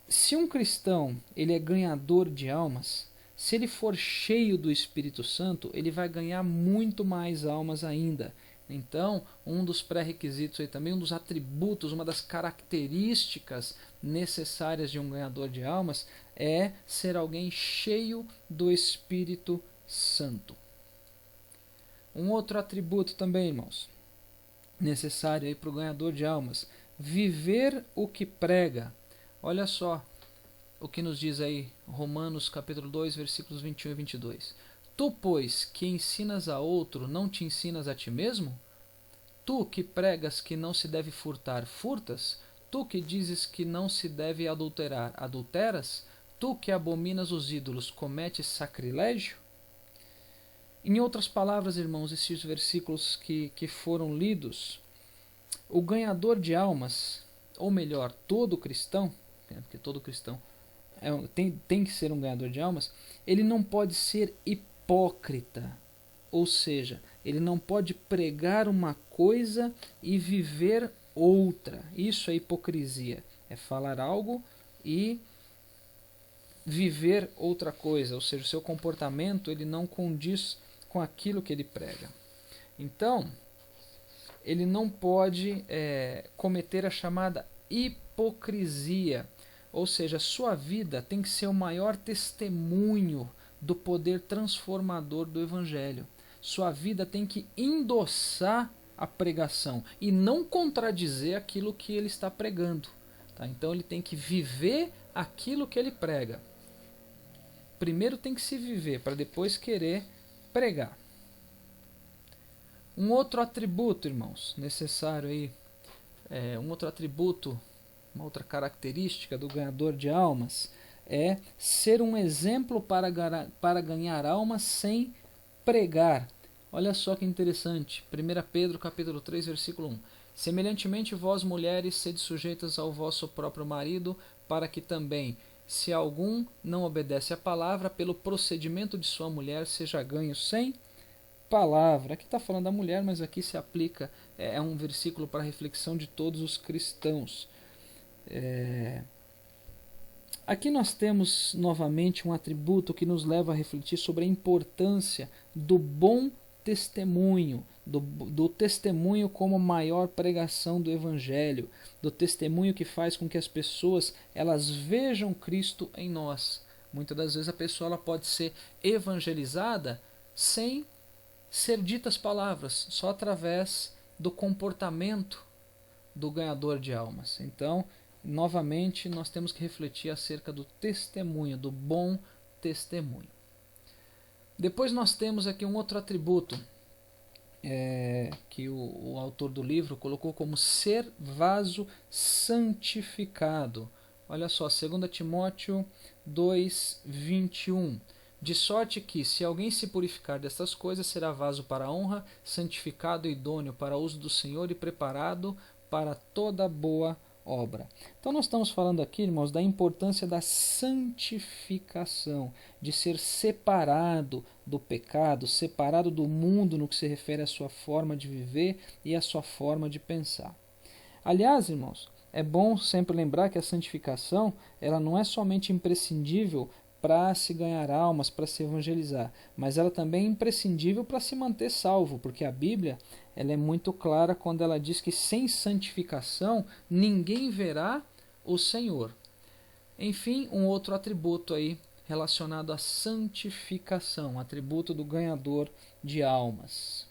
se um cristão ele é ganhador de almas, se ele for cheio do Espírito Santo, ele vai ganhar muito mais almas ainda. Então, um dos pré-requisitos aí também, um dos atributos, uma das características necessárias de um ganhador de almas é ser alguém cheio do Espírito Santo. Um outro atributo também, irmãos, necessário aí para o ganhador de almas, viver o que prega. Olha só o que nos diz aí Romanos capítulo 2, versículos 21 e 22. Tu, pois, que ensinas a outro, não te ensinas a ti mesmo? Tu que pregas que não se deve furtar, furtas? Tu que dizes que não se deve adulterar, adulteras? Tu que abominas os ídolos, cometes sacrilégio? Em outras palavras, irmãos, esses versículos que foram lidos, o ganhador de almas, ou melhor, todo cristão, porque todo cristão tem que ser um ganhador de almas, ele não pode ser hipócrita, ou seja, ele não pode pregar uma coisa e viver outra. Isso é hipocrisia, é falar algo e viver outra coisa, ou seja, o seu comportamento ele não condiz com aquilo que ele prega. Então, ele não pode cometer a chamada hipocrisia, ou seja, sua vida tem que ser o maior testemunho do poder transformador do Evangelho. Sua vida tem que endossar a pregação e não contradizer aquilo que ele está pregando. Tá? Então ele tem que viver aquilo que ele prega. Primeiro tem que se viver para depois querer pregar. Um outro atributo, irmãos, necessário aí, um outro atributo, uma outra característica do ganhador de almas é ser um exemplo para ganhar almas sem pregar. Olha só que interessante. 1 Pedro capítulo 3, versículo 1. Semelhantemente vós, mulheres, sede sujeitas ao vosso próprio marido, para que também, se algum não obedece à palavra, pelo procedimento de sua mulher, seja ganho sem palavra. Aqui está falando da mulher, mas aqui se aplica, é um versículo para reflexão de todos os cristãos. Aqui nós temos novamente um atributo que nos leva a refletir sobre a importância do bom testemunho, do testemunho como maior pregação do Evangelho, do testemunho que faz com que as pessoas elas vejam Cristo em nós. Muitas das vezes a pessoa ela pode ser evangelizada sem ser ditas palavras, só através do comportamento do ganhador de almas. Então, novamente, nós temos que refletir acerca do testemunho, do bom testemunho. Depois nós temos aqui um outro atributo que o autor do livro colocou como ser vaso santificado. Olha só, 2 Timóteo 2:21. De sorte que, se alguém se purificar destas coisas, será vaso para a honra, santificado e idôneo para o uso do Senhor e preparado para toda boa obra. Então nós estamos falando aqui, irmãos, da importância da santificação, de ser separado do pecado, separado do mundo no que se refere à sua forma de viver e à sua forma de pensar. Aliás, irmãos, é bom sempre lembrar que a santificação ela não é somente imprescindível para se ganhar almas, para se evangelizar, mas ela também é imprescindível para se manter salvo, porque a Bíblia ela é muito clara quando ela diz que sem santificação ninguém verá o Senhor. Enfim, um outro atributo aí relacionado à santificação, atributo do ganhador de almas.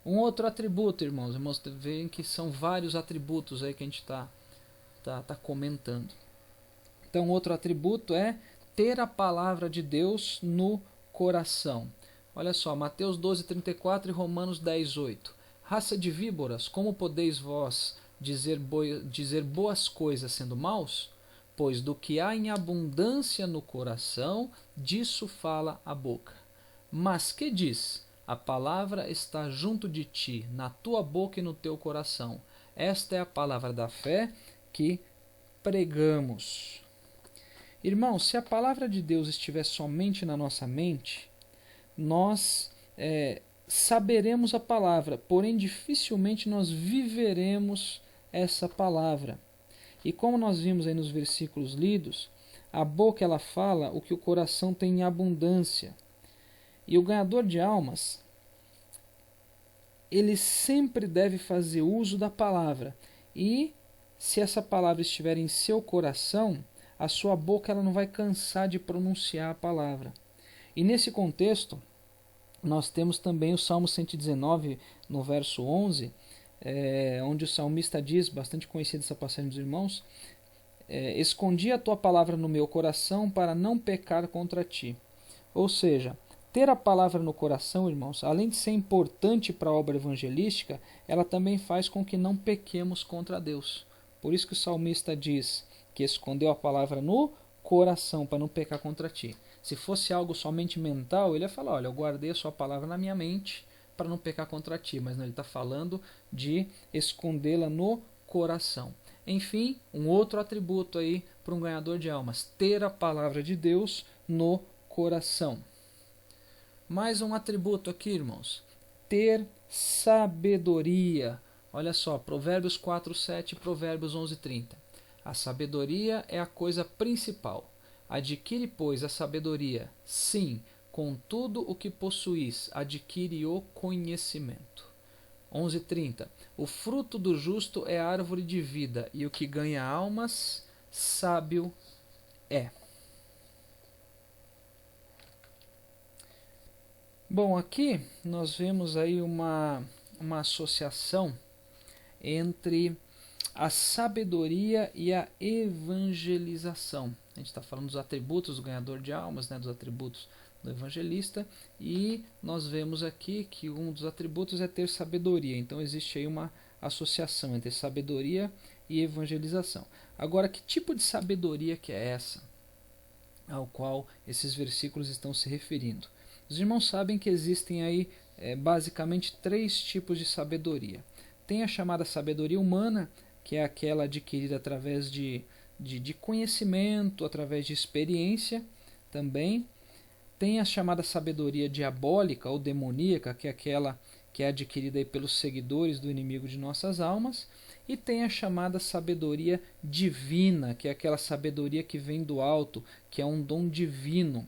Um outro atributo, irmãos veem que são vários atributos aí que a gente está comentando. Então, outro atributo é ter a palavra de Deus no coração. Olha só, Mateus 12:34 e Romanos 10:8. Raça de víboras, como podeis vós dizer boas coisas sendo maus? Pois do que há em abundância no coração, disso fala a boca. Mas que diz? A palavra está junto de ti, na tua boca e no teu coração. Esta é a palavra da fé que pregamos. Irmãos, se a palavra de Deus estiver somente na nossa mente, nós saberemos a palavra, porém dificilmente nós viveremos essa palavra. E como nós vimos aí nos versículos lidos, a boca ela fala o que o coração tem em abundância. E o ganhador de almas, ele sempre deve fazer uso da palavra. E se essa palavra estiver em seu coração, a sua boca ela não vai cansar de pronunciar a palavra. E nesse contexto, nós temos também o Salmo 119, no verso 11, onde o salmista diz, bastante conhecida essa passagem dos irmãos, escondi a tua palavra no meu coração para não pecar contra ti. Ou seja, ter a palavra no coração, irmãos, além de ser importante para a obra evangelística, ela também faz com que não pequemos contra Deus. Por isso que o salmista diz que escondeu a palavra no coração para não pecar contra ti. Se fosse algo somente mental, ele ia falar, olha, eu guardei a sua palavra na minha mente para não pecar contra ti. Mas não, ele está falando de escondê-la no coração. Enfim, um outro atributo aí para um ganhador de almas, ter a palavra de Deus no coração. Mais um atributo aqui, irmãos, ter sabedoria. Olha só, Provérbios 4:7 e Provérbios 11:30. A sabedoria é a coisa principal. Adquire, pois, a sabedoria. Sim, com tudo o que possuís, adquire o conhecimento. 11:30. O fruto do justo é árvore de vida, e o que ganha almas, sábio é. Bom, aqui nós vemos aí uma associação entre a sabedoria e a evangelização. A gente está falando dos atributos do ganhador de almas, dos atributos do evangelista, e nós vemos aqui que um dos atributos é ter sabedoria. Então existe aí uma associação entre sabedoria e evangelização. Agora, que tipo de sabedoria que é essa ao qual esses versículos estão se referindo? Os irmãos sabem que existem aí basicamente 3 tipos de sabedoria. Tem a chamada sabedoria humana, que é aquela adquirida através de conhecimento, através de experiência também. Tem a chamada sabedoria diabólica ou demoníaca, que é aquela que é adquirida aí pelos seguidores do inimigo de nossas almas. E tem a chamada sabedoria divina, que é aquela sabedoria que vem do alto, que é um dom divino.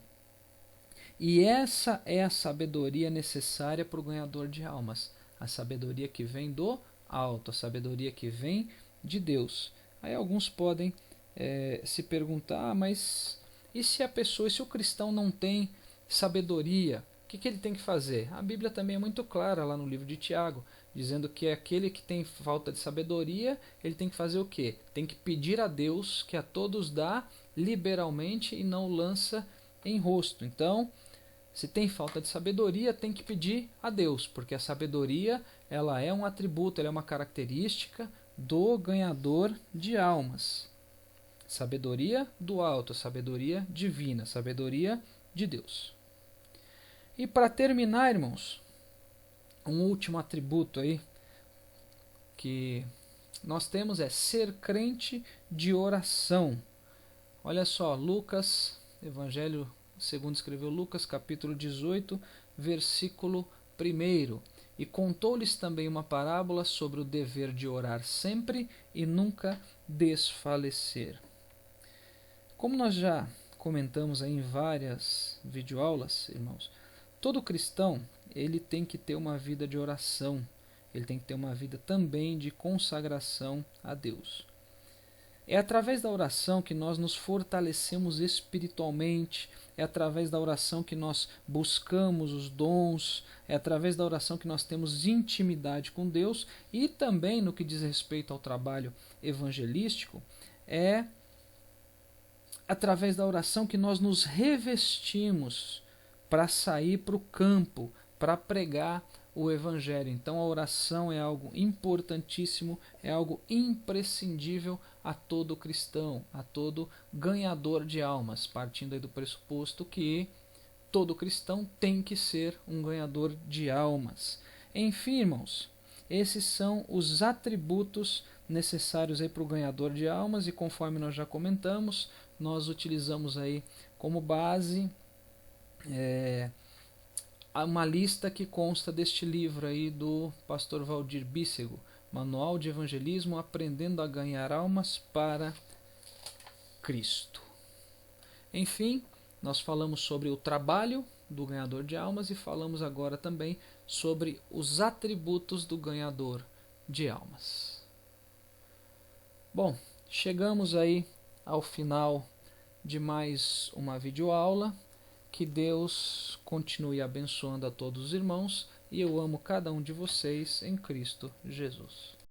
E essa é a sabedoria necessária para o ganhador de almas. a sabedoria que vem do alto, a sabedoria que vem de Deus. Aí alguns podem se perguntar, mas e se o cristão não tem sabedoria, o que ele tem que fazer? A Bíblia também é muito clara lá no livro de Tiago, dizendo que aquele que tem falta de sabedoria, ele tem que fazer o quê? Tem que pedir a Deus, que a todos dá liberalmente e não lança em rosto. Então, se tem falta de sabedoria, tem que pedir a Deus, porque a sabedoria ela é um atributo, ela é uma característica do ganhador de almas. Sabedoria do alto, sabedoria divina, sabedoria de Deus. E para terminar, irmãos, um último atributo aí que nós temos é ser crente de oração. Olha só, Lucas, Evangelho segundo escreveu Lucas, capítulo 18, versículo 1. E contou-lhes também uma parábola sobre o dever de orar sempre e nunca desfalecer. Como nós já comentamos aí em várias videoaulas, irmãos, todo cristão ele tem que ter uma vida de oração, ele tem que ter uma vida também de consagração a Deus. É através da oração que nós nos fortalecemos espiritualmente, é através da oração que nós buscamos os dons, é através da oração que nós temos intimidade com Deus e também no que diz respeito ao trabalho evangelístico, é através da oração que nós nos revestimos para sair para o campo, para pregar o Evangelho. Então a oração é algo importantíssimo, é algo imprescindível a todo cristão, a todo ganhador de almas, partindo aí do pressuposto que todo cristão tem que ser um ganhador de almas. Enfim, irmãos, esses são os atributos necessários para o ganhador de almas e conforme nós já comentamos, nós utilizamos aí como base uma lista que consta deste livro aí do pastor Valdir Bícego, Manual de Evangelismo, Aprendendo a Ganhar Almas para Cristo. Enfim, nós falamos sobre o trabalho do ganhador de almas e falamos agora também sobre os atributos do ganhador de almas. Bom, chegamos aí ao final de mais uma videoaula. Que Deus continue abençoando a todos os irmãos e eu amo cada um de vocês em Cristo Jesus.